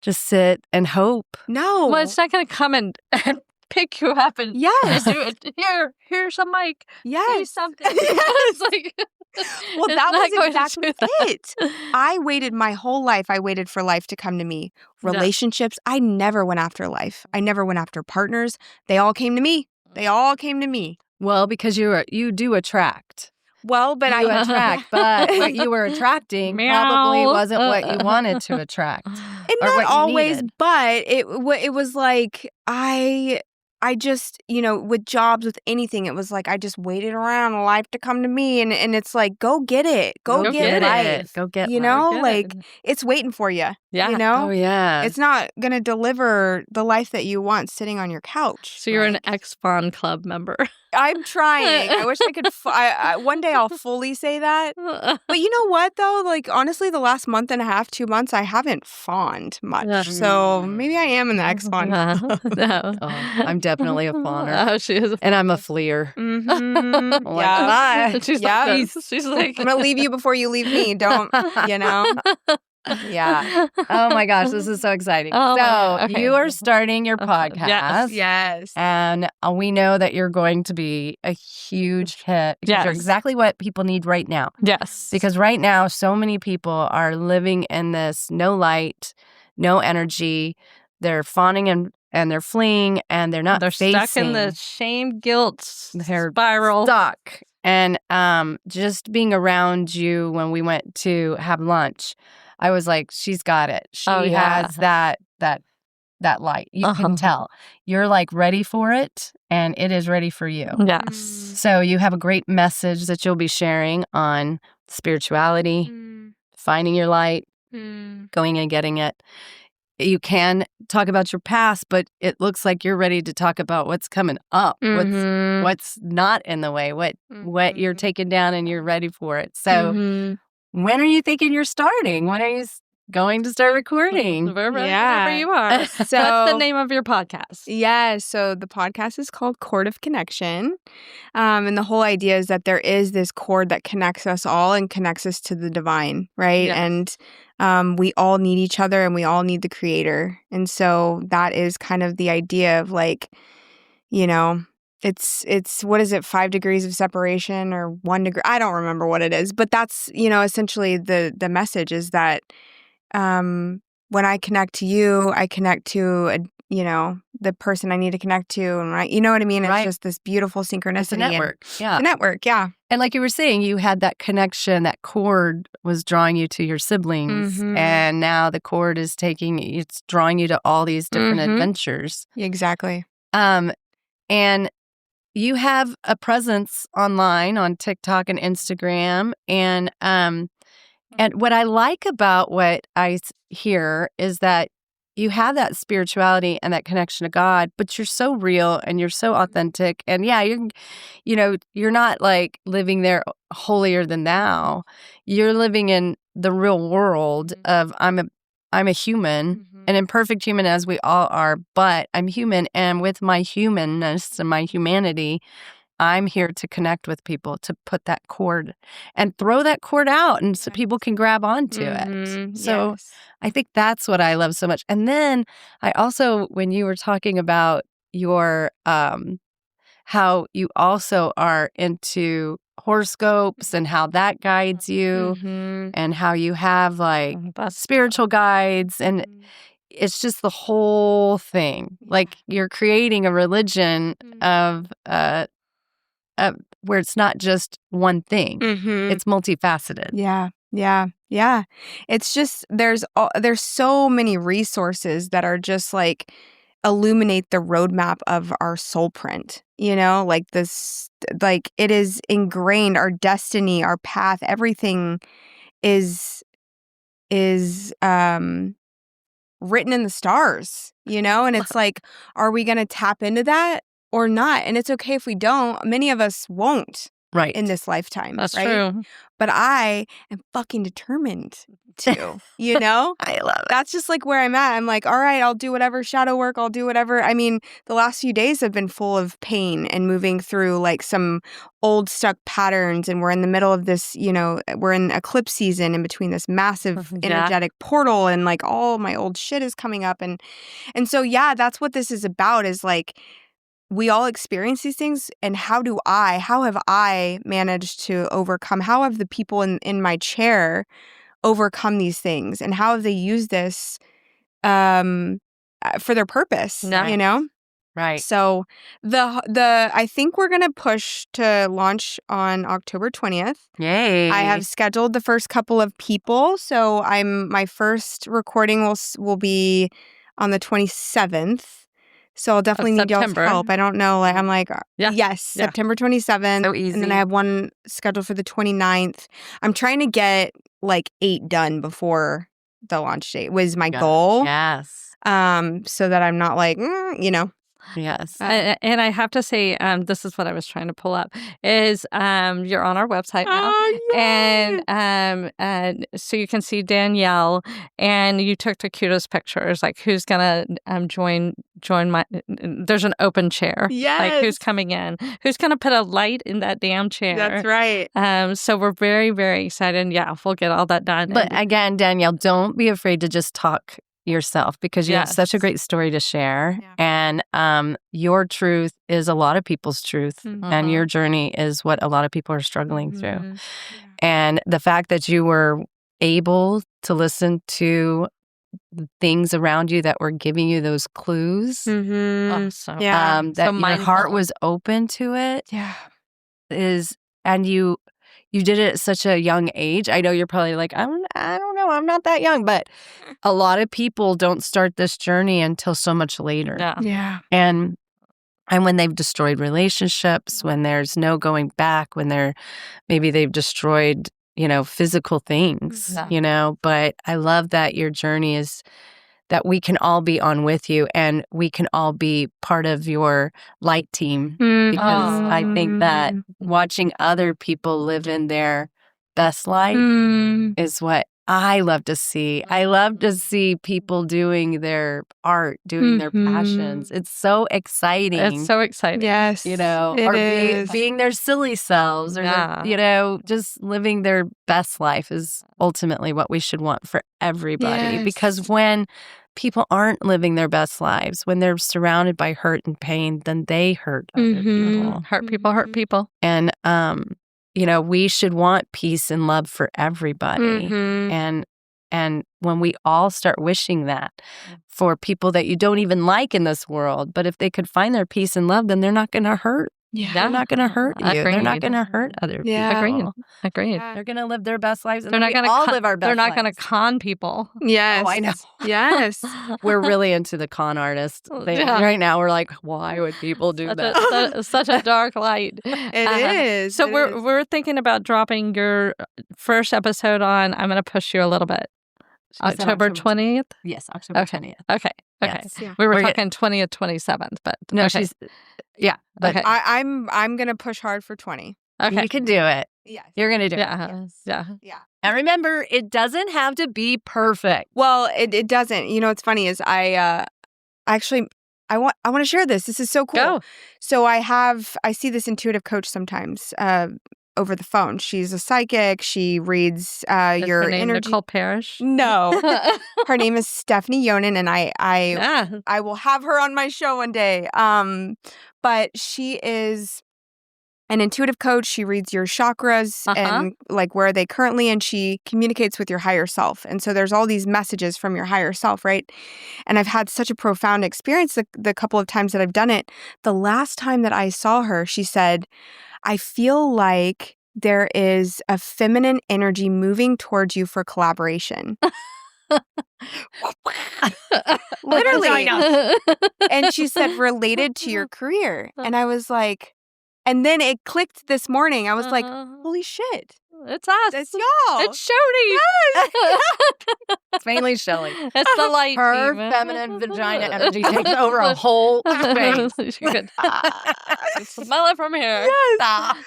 just sit and hope. No. Well, it's not going to come and pick you up and Yes. do it. Here's a mic. Do Yes. something. Yes. It's like, Well, It's that not was going to exactly do that. it. I waited my whole life. I waited for life to come to me. Yeah. Relationships, I never went after life. I never went after partners. They all came to me. They all came to me. Well, because you do attract. Well, but You attract, but what you were attracting probably Meow. wasn't what you wanted to attract. And or not what you always, needed. but it was like I just, with jobs, with anything, it was like I just waited around life to come to me, and it's like, go get it. Go get life. Go get You life. know, Get like it. it's waiting for you. Yeah. You know? Oh yeah. It's not going to deliver the life that you want sitting on your couch. So you're an Like, ex-Fawn Club member. I'm trying. I wish I could. One day I'll fully say that. But you know what, though? Like, honestly, the last month and a half, 2 months, I haven't fawned much. Yeah. So maybe I am in the ex-fawn club. No. Oh, I'm definitely a fawner. Oh, she is. And I'm a fleer. Mm-hmm. Like, Yeah. bye. She's Yeah. like this. She's like, I'm going to leave you before you leave me. Don't, you know? Yeah. Oh my gosh, this is so exciting. Oh, so my- okay. you are starting your Okay. podcast. Yes. And we know that you're going to be a huge hit because you're Yes. exactly what people need right now. Yes. Because right now, so many people are living in this no light, no energy. They're fawning and they're fleeing and they're not they're facing. stuck in the shame guilt They're spiral. stuck. And just being around you when we went to have lunch, I was like, she's got it. She Oh, yeah. has that light. You Uh-huh. can tell. You're like ready for it, and it is ready for you. Yes. So you have a great message that you'll be sharing on spirituality, finding your light, going and getting it. You can talk about your past, but it looks like you're ready to talk about what's coming up, Mhm. what's not in the way, what you're taking down, and you're ready for it. So Mhm. when are you thinking you're starting? When are you going to start recording? Wherever Yeah. you are. So What's the name of your podcast? Yeah, so the podcast is called Cord of Connection. And the whole idea is that there is this cord that connects us all and connects us to the divine, right? Yes. And we all need each other and we all need the creator. And so that is kind of the idea of like, it's what is it, 5 degrees of separation or 1 degree? I don't remember what it is, but that's, essentially the message is that when I connect to you, I connect to the person I need to connect to, and you know what I mean? It's Right. just this beautiful synchronicity. It's a network. Yeah. It's a network, yeah. And like you were saying, you had that connection, that cord was drawing you to your siblings. Mhm. And now the cord is it's drawing you to all these different Mhm. adventures. Exactly. And you have a presence online on TikTok and Instagram. And what I like about what I hear is that you have that spirituality and that connection to God, but you're so real and you're so authentic. And yeah, you're not like living there holier than thou. You're living in the real world of I'm a human, an imperfect human as we all are, but I'm human, and with my humanness and my humanity, I'm here to connect with people, to put that cord and throw that cord out and so people can grab onto it. So Yes. I think that's what I love so much. And then I also, when you were talking about your, how you also are into horoscopes and how that guides you and how you have like That's spiritual guides and it's just the whole thing. Like you're creating a religion of where it's not just one thing. It's multifaceted. Yeah. It's just there's so many resources that are just like illuminate the roadmap of our soul print. Like this, like it is ingrained. Our destiny, our path, everything is written in the stars. And it's like, are we going to tap into that or not? And it's okay if we don't. Many of us won't. Right. In this lifetime. That's right? true. But I am fucking determined to, I love it. That's just like where I'm at. I'm like, all right, I'll do whatever shadow work. I'll do whatever. I mean, the last few days have been full of pain and moving through like some old stuck patterns. And we're in the middle of this, we're in eclipse season in between this massive energetic portal and like all my old shit is coming up. And so, yeah, that's what this is about is like, we all experience these things, and how have I managed to overcome? How have the people in my chair overcome these things, and how have they used this for their purpose? Yeah. You know? Right. So I think we're gonna push to launch on October 20th. Yay. I have scheduled the first couple of people, so my first recording will be on the 27th. So I'll definitely need y'all's September. help. I don't know. I'm like, Yeah. yes, Yeah. September 27th. So easy. And then I have one scheduled for the 29th. I'm trying to get like 8 done before the launch date was my goal. Yes. So that I'm not like, you know. Yes. And I have to say, this is what I was trying to pull up, is you're on our website now. And so you can see Danielle, and you took the cutest pictures, like who's gonna join my, there's an open chair. Yes. Like who's coming in, who's gonna put a light in that damn chair. That's right. So we're very, very excited. Yeah, we'll get all that done. But again, Danielle, don't be afraid to just talk yourself, because you have such a Yes. great story to share. Yeah. And your truth is a lot of people's truth. Mhm. And your journey is what a lot of people are struggling through. Mhm. And the fact that you were able to listen to the things around you that were giving you those clues, Mm-hmm. Oh, so Yeah. that so your mindful. heart was open to it, Yeah. and you did it at such a young age. I know you're probably like, I don't know, I'm not that young, but a lot of people don't start this journey until so much later. Yeah. Yeah. And when they've destroyed relationships, when there's no going back, when maybe they've destroyed, physical things, Yeah. but I love that your journey is that we can all be on with you, and we can all be part of your light team, because I think that watching other people live in their best life is what I love to see. I love to see people doing their art, doing their passions. It's so exciting. It's so exciting. Yes. It or is. being their silly selves, or Yeah. just living their best life is ultimately what we should want for everybody. Yes. Because when people aren't living their best lives, when they're surrounded by hurt and pain, then they hurt other people. Hurt people hurt people. And we should want peace and love for everybody. And when we all start wishing that for people that you don't even like in this world, but if they could find their peace and love, then they're not going to hurt. Yeah. They're not going to hurt you. They're not Agreed. going to hurt other Yeah. people. Agreed. Yeah. They're going to live their best lives. And They're not we going all to live our best They're not going to lives. con people. Yes. Oh, I know. Yes. We're really into the con artist thing Yeah. right now. We're like, why would people do that? Such a dark light. It is. So It we're is. we're thinking about dropping your first episode on. I'm going to push you a little bit. She said October 20th. Yes, October Okay. 20th. Okay. Yes. Yeah. We were We're talking 20th, 27th, but No, okay. but Okay. I'm gonna push hard for 20. Okay. you can do it. Yes. You're going to do it. Yeah. Yeah. Yeah. And remember, it doesn't have to be perfect. Well, it doesn't. You know what's funny is I want to share this. This is so cool. Go. So I see this intuitive coach sometimes over the phone. She's a psychic. She reads Is your her name energy. Nicole Parrish? No. Her name is Stephanie Yonan, and Yeah. I will have her on my show one day. But she is an intuitive coach. She reads your chakras and like where are they currently, and she communicates with your higher self. And so there's all these messages from your higher self, right? And I've had such a profound experience the couple of times that I've done it. The last time that I saw her, she said, I feel like there is a feminine energy moving towards you for collaboration. Literally. And she said, related to your career. And I was like, and then it clicked this morning. I was like, holy shit. It's us. That's y'all. It's Shody. It's mainly Shelley. It's the light Her team. feminine vagina energy takes over a whole space. You could smell it from here. Stop.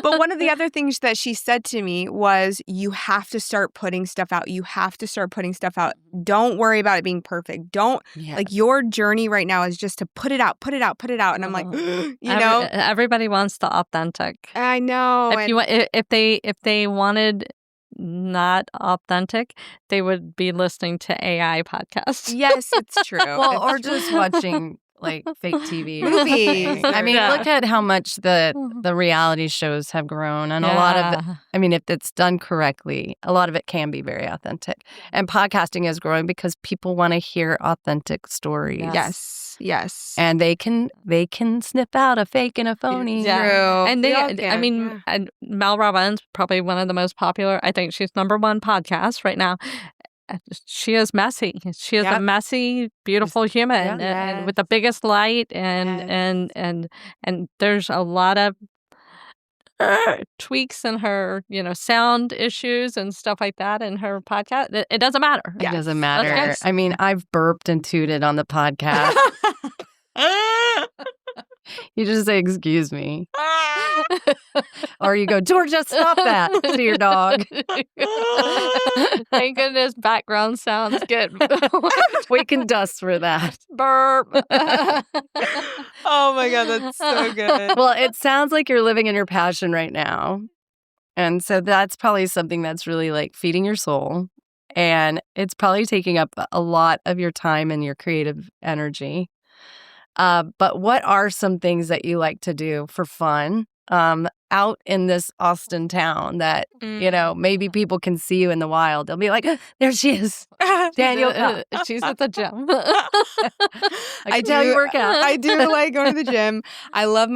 But one of the other things that she said to me was, you have to start putting stuff out. You have to start putting stuff out. Don't worry about it being perfect. Don't, like, your journey right now is just to put it out, put it out, put it out. And I'm like, you know? Everybody wants the authentic. I know. If they wanted not authentic, they would be listening to AI podcasts. Yes, it's true. Well, It's or true. just watching like fake TV. Movies. I mean, Yeah. look at how much the reality shows have grown, and a lot of it, I mean, if it's done correctly, a lot of it can be very authentic. And podcasting is growing because people want to hear authentic stories. Yes. And they can sniff out a fake and a phony. Yeah. True. And We they, all I can, mean, yeah. and Mel Robbins, probably one of the most popular. I think she's #1 podcast right now. She is messy. She is a messy, beautiful human, and with the biggest light, and there's a lot of tweaks in her, sound issues and stuff like that in her podcast. It doesn't matter. It doesn't matter. I mean, I've burped and tooted on the podcast. You just say, "Excuse me," or you go, "Georgia, stop that," to your dog. Thank goodness background sounds get We can dust for that. burp. Oh my God, that's so good. Well, it sounds like you're living in your passion right now. And so that's probably something that's really like feeding your soul. And it's probably taking up a lot of your time and your creative energy. But what are some things that you like to do for fun out in this Austin town that, maybe people can see you in the wild? They'll be like, there she is, Danielle Cobb. She's at the gym. I tell you work out. I do like going to the gym. I love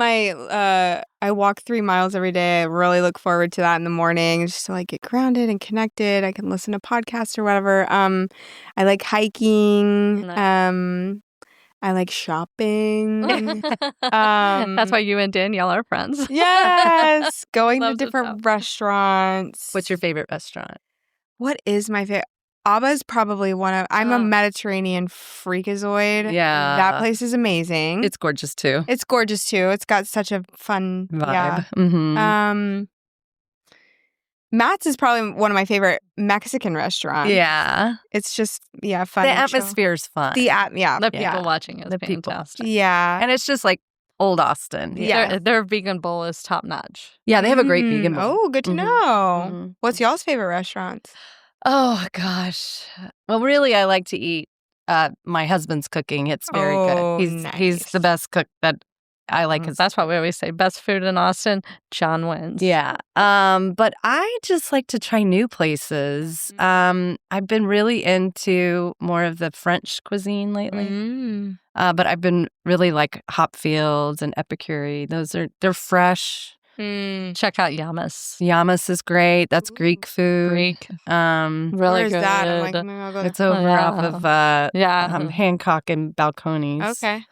I walk 3 miles every day. I really look forward to that in the morning just to like get grounded and connected. I can listen to podcasts or whatever. I like hiking. Nice. I like shopping. That's why you and Danielle are friends. Yes. Going to Loves to different shop. restaurants. What's your favorite restaurant? What is my favorite? Abba's probably I'm a Mediterranean freakazoid. Yeah. That place is amazing. It's gorgeous too. It's gorgeous too. It's got such a fun Vibe. Yeah. Mm-hmm. Matt's is probably one of my favorite Mexican restaurants. Yeah. It's just fun. The and chill. atmosphere's fun. The people watching is The people. fantastic. Yeah. And it's just like old Austin. Yeah. Their vegan bowl is top notch. Yeah, they have a great vegan bowl. Oh, good to Mhm. know. Mhm. What's y'all's favorite restaurants? Oh, gosh. Well, really, I like to eat my husband's cooking. It's very Oh, good. He's nice. the best cook that I like. That's what we always say. Best food in Austin, John wins. Yeah. But I just like to try new places. I've been really into more of the French cuisine lately. But I've been really like Hopfields and Epicure. They're fresh. Check out Yamas. Yamas is great. That's Greek food. Greek. Really Where's good. that? I'm like, maybe I'll go there. It's over off of Hancock and Balcones. Okay.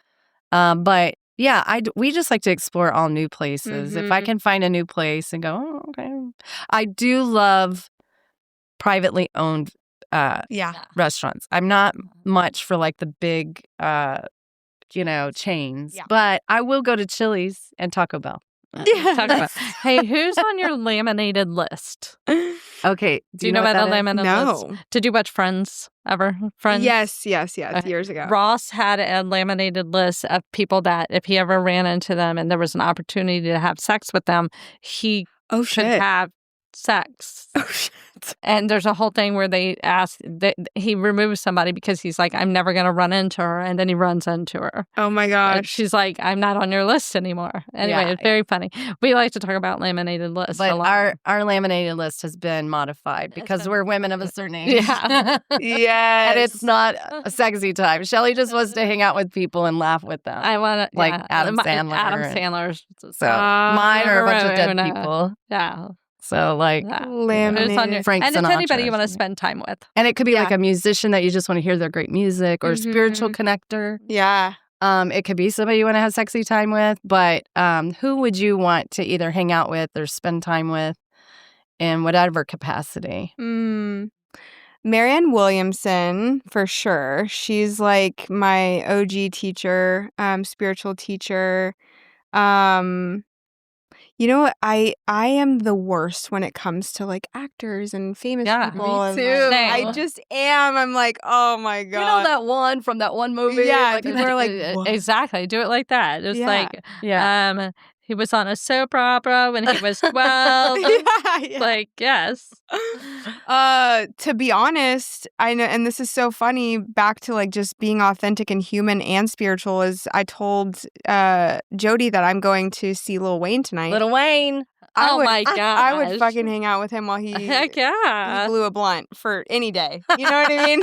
But yeah, we just like to explore all new places. If I can find a new place and go, oh, okay. I do love privately owned restaurants. I'm not much for like the big, chains, but I will go to Chili's and Taco Bell. Talk about. Hey, who's on your laminated list? Okay. Do you know about the laminated No. list? Did you watch Friends ever? Friends? Yes. Okay. Years ago. Ross had a laminated list of people that if he ever ran into them and there was an opportunity to have sex with them, he Oh, could shit. have sex. Oh, shit. And there's a whole thing where they ask that he removes somebody because he's like, I'm never going to run into her. And then he runs into her. Oh, my And gosh. she's like, I'm not on your list anymore. Anyway, it's very funny. We like to talk about laminated lists But a lot. our laminated list has been modified because we're women of a certain age. Yeah. Yes. And it's not a sexy time. Shelly just wants to hang out with people and laugh with them. I want to, Like Adam Sandler. Adam Sandler's. So mine are a bunch of dead Right. people. Yeah. So like, Yeah. Laminated. Who's on your, Frank and it's Sinatra. anybody you want to spend time with. and it could be Yeah. like a musician that you just want to hear their great music or a spiritual connector. Yeah. It could be somebody you want to have sexy time with, but who would you want to either hang out with or spend time with in whatever capacity? Marianne Williamson, for sure. She's like my OG teacher, spiritual teacher. You know what? I am the worst when it comes to like actors and famous Yeah, people. me and, too. like, I just am. I'm like, oh my God. You know that one from that one movie? Yeah, Like, people are like, what? Exactly. Do it like that. It's Yeah. like, yeah. He was on a soap opera when he was 12. Yeah. Like, yes. To be honest, I know, and this is so funny, back to like just being authentic and human and spiritual, is I told Jody that I'm going to see Lil Wayne tonight. Little Wayne. My gosh. I would fucking hang out with him while he Heck yeah. blew a blunt for any day. You know what I mean?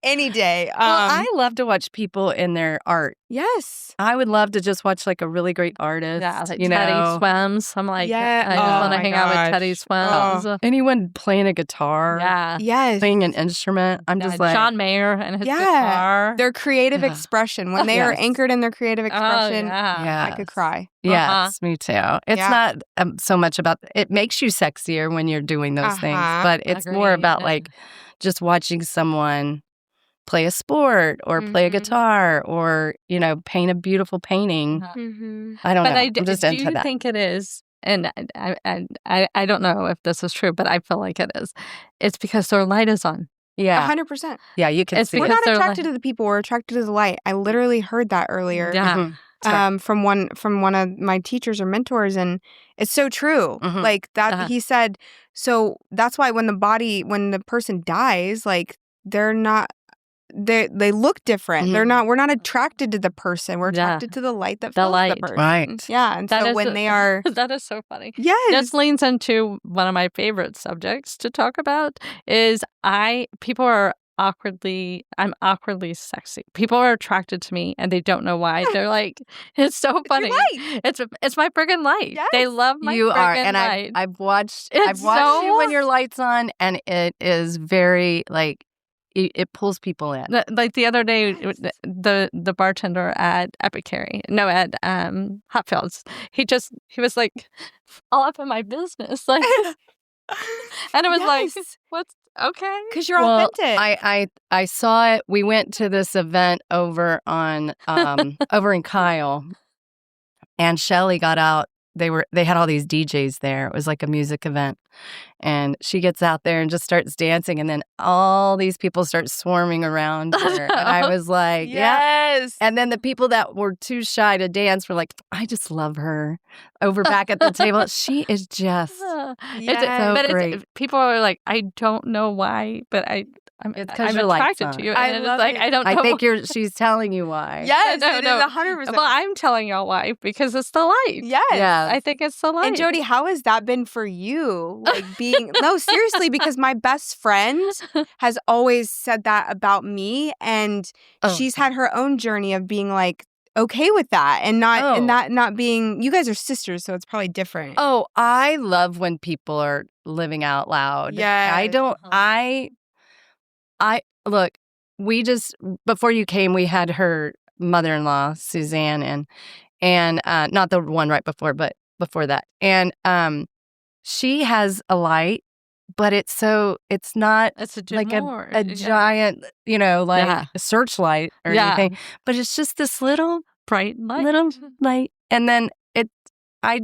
Any day. Well, I love to watch people in their art. Yes. I would love to just watch like a really great artist. Yeah, like you Teddy know, Swims. I'm like, Yeah. I just Oh want to my hang out with gosh. Teddy Swims. anyone playing a guitar, Yeah. Yes. playing an instrument. I'm just like, John Mayer and his Yeah. guitar. Their creative Yeah. expression. When they are Yes. anchored in their creative expression, yeah. I could cry. yes, me too. It's Yeah. not so much about, it makes you sexier when you're doing those things, but it's more about Agreed. like just watching someone play a sport or play a Mhm. guitar or, you know, paint a beautiful painting. Mm-hmm. I don't But know. I I'm just do into you that. think it is? And I don't know if this is true, but I feel like it is. It's because their light is on. Yeah. 100%. Yeah, you can It's see We're it. because not they're attracted to the people. We're attracted to the light. I literally heard that earlier. Yeah. Mhm. Sorry. From one of my teachers or mentors, and it's so true. Mhm. Like that, Uh-huh. he said. So that's why when the person dies, like they're not. They look different. Mhm. We're not attracted to the person. We're Yeah. attracted to the light that The fills light. the person. Right. Yeah. And That so is when they are, That is so funny. yes. This leans into one of my favorite subjects to talk about is people are I'm awkwardly sexy. People are attracted to me and they don't know why. They're like, it's so your funny. light. It's my friggin' light. They Yes. love my You are, friggin' and light. I've watched It's you so- when your light's on, and it is very like it pulls people in. Like the other day, the bartender at at Hotfields, he was like all up in my business, like, and it was like, Yes. what's okay? Because you're Well, authentic. I saw it. We went to this event over on over in Kyle, and Shelly got out. They had all these DJs there. It was like a music event. And she gets out there and just starts dancing, and then all these people start swarming around her. And I was like, yeah. Yes. And then the people that were too shy to dance were like, I just love her. Over back at the table. She is just Yes. so great. People are like, I don't know why, but It's 'cause I'm your light's attracted on. to you. I And it's love like, it. I don't know. I think she's telling you why. Yes. No, It no. is 100%. Well, I'm telling y'all why, because it's the light. Yes. Yeah. I think it's the light. And Jody, how has that been for you? Like being no, seriously, because my best friend has always said that about me, and Oh. she's had her own journey of being like okay with that, and not being. You guys are sisters, so it's probably different. Oh, I love when people are living out loud. Yes. I don't, I look, we just, before you came, we had her mother-in-law, Suzanne, and not the one right before, but before that. And she has a light, but it's not It's like more. a giant, like Yeah. searchlight or Yeah. anything, but it's just this little bright light. light. And then I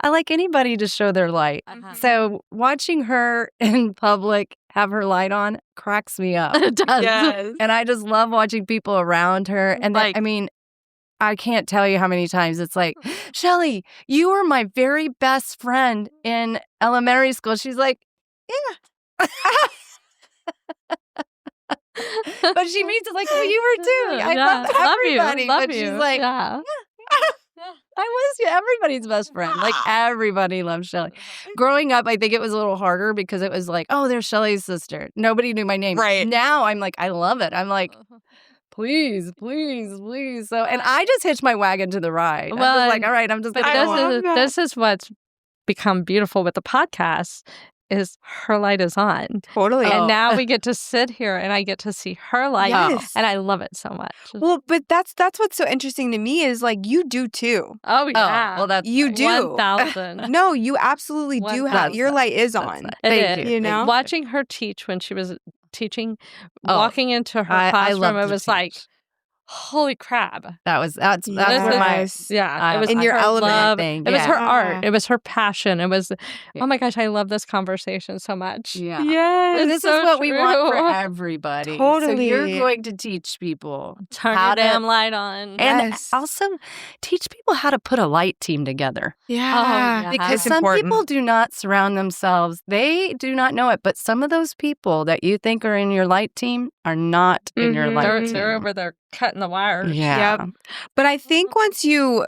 like anybody to show their light. Uh-huh. So watching her in public have her light on cracks me up. It does. Yes. And I just love watching people around her. And then, Like- I mean, I can't tell you how many times it's like, Shelly, you were my very best friend in elementary school. She's like, yeah. But she means it like, well, you were too. I love everybody. You. Love but you. she's like, yeah. I was everybody's best friend. Like everybody loves Shelly. Growing up, I think it was a little harder because it was like, oh, there's Shelly's sister. Nobody knew my name. Right. Now I'm like, I love it. I'm like, please, please, please. So, and I just hitched my wagon to the ride. I'm Well, just like, all right, I'm just But going to go on. love that. this is what's become beautiful with the podcast is her light is on. Totally. Oh. And now we get to sit here and I get to see her light. Yes. And I love it so much. Well, but that's what's so interesting to me is like you do too. Oh, Oh, yeah. well, that's You do. 1,000. No, you absolutely do have That's your nice. light is That's on. nice. It Thank is. you. You know? Watching her teach when she was teaching, Oh, walking into her I classroom, love it to was like, teach. holy crap. That's where Yes. Yeah, it was In your her element love. thing. It was her Yeah. art. It was her passion. It was, Yeah. oh my gosh, I love this conversation so much. Yeah. Yes. And It's this is so what we want for true. everybody. So you're Totally. going to teach people Turn how your to, damn light on. and Yes. also teach people how to put a light team together. Yeah. yeah. Because It's some important. people do not surround themselves. They do not know it. But some of those people that you think are in your light team are not in your Mhm. light They're, team. they're over there cutting the wires. Yeah. Yep. But I think once you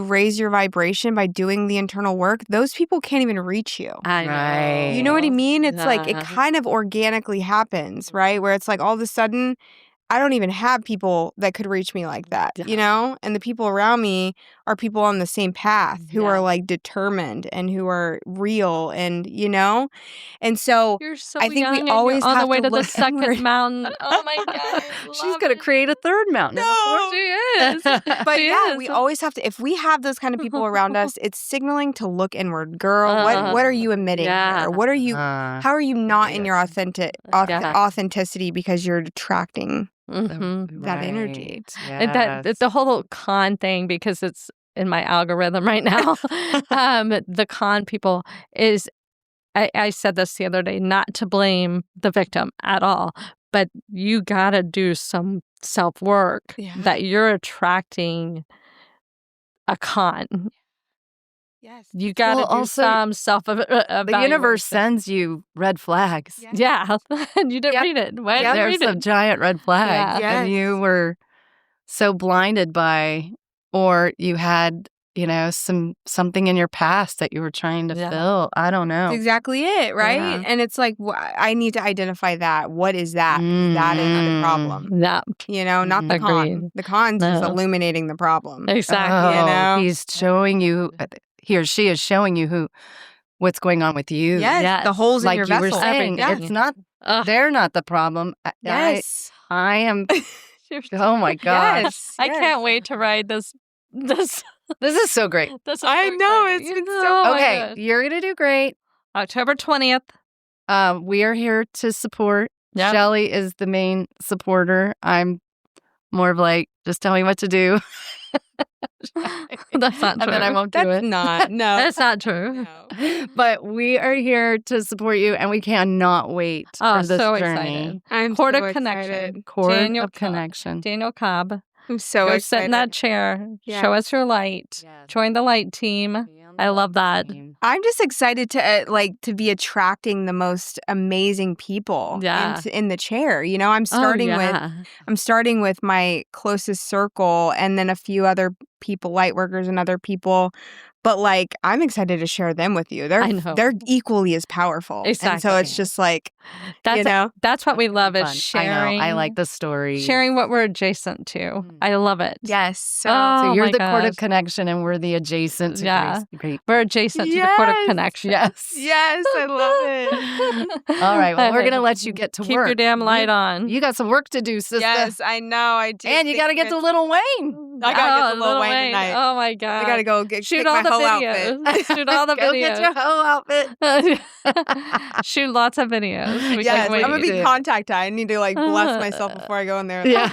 raise your vibration by doing the internal work, those people can't even reach you. I know. Right. You know what I mean? It's like it Yeah. kind of organically happens, right? Where it's like all of a sudden I don't even have people that could reach me like that, you know? And the people around me are people on the same path who are like determined and who are real and, you know? And so You're so I think young we and you're always on the have way to to the look second inward. mountain. Oh my God. I She's love going to it. create a third mountain. No. She is. But She yeah, is. we always have to. If we have those kind of people around us, it's signaling to look inward. Girl, what are you emitting yeah. here? What are you? How are you not in your Yeah. authenticity because you're attracting Mhm. that energy? And the whole con thing, because it's in my algorithm right now. The con people is, I said this the other day, not to blame the victim at all, but you gotta do some self work that you're attracting a con. Yes. You gotta do also, some self the universe sends you red flags. Yeah, and you didn't Yep. read it. Why didn't There's read some it? giant red flags. Yeah. And you were so blinded by, or you had, something in your past that you were trying to fill. I don't know. That's exactly it, right? Yeah. And it's like I need to identify that. What is that? Because that is the problem. Yeah, You know, not the con. Agreed. The con's just No. illuminating the problem. exactly. You know? He's showing you, he or she is showing you what's going on with you. Yes, the holes in Like your you were vessel. saying, Everything. it's not, Ugh. they're not the problem. Yes. I am, oh my gosh. Yes. I can't wait to ride this. This is so great. This is I so know, exciting. it's been so- Oh my Okay, gosh. you're going to do great. October 20th. We are here to support. Yep. Shelly is the main supporter. I'm more of like, just tell me what to do. That's not true. And then I won't do That's it. not. No. That's not true. No. But we are here to support you, and we cannot wait Oh, for this so journey. excited. I'm Cord so of excited. connection. Cord Danielle of connection. Danielle Cobb. I'm so Go excited. sit in that chair. Yes. Show us your light. Yes. Join the light team. I love that. I'm just excited to to be attracting the most amazing people Yeah. in the chair. You know, I'm starting with my closest circle and then a few other people, light workers and other people. But like, I'm excited to share them with you. I know. They're equally as powerful. And so Exactly. it's just like, That's that's what we love is Fun. sharing. I like the story. sharing what we're adjacent to. I love it. yes. So Oh, So you're my the cord gosh. of connection, and we're the adjacent to Yeah. Great. We're adjacent to the cord of Yes. connection. Yes. yes, I love it. All right. Well, we're going to let you get to Keep work. your damn light on. You got some work to do, sister. Yes, I know. I do. And you got to get to Lil Wayne. I gotta get to Lil Wayne tonight. Oh my god. I gotta go shoot pick all my the whole videos. outfit. Shoot all the Go get your videos. whole outfit. Shoot lots of videos. We Yes, can't wait. I'm gonna be Yeah. contact high. I need to like bless myself before I go in there. Yeah.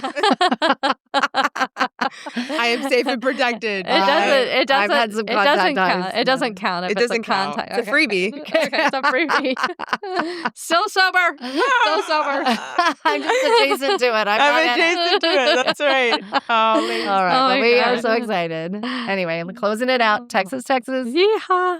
I am safe and protected. It doesn't. It I've doesn't. had some it doesn't contact count. eyes. It doesn't count. If It it's doesn't a count. contact. It's a freebie. Okay, it's a freebie. Still sober. Still sober. I'm just adjacent to it. I'm adjacent to it. That's right. Oh, amazing. All right. Oh well, my we are God. so excited. Anyway, closing it out. Texas. Yeehaw.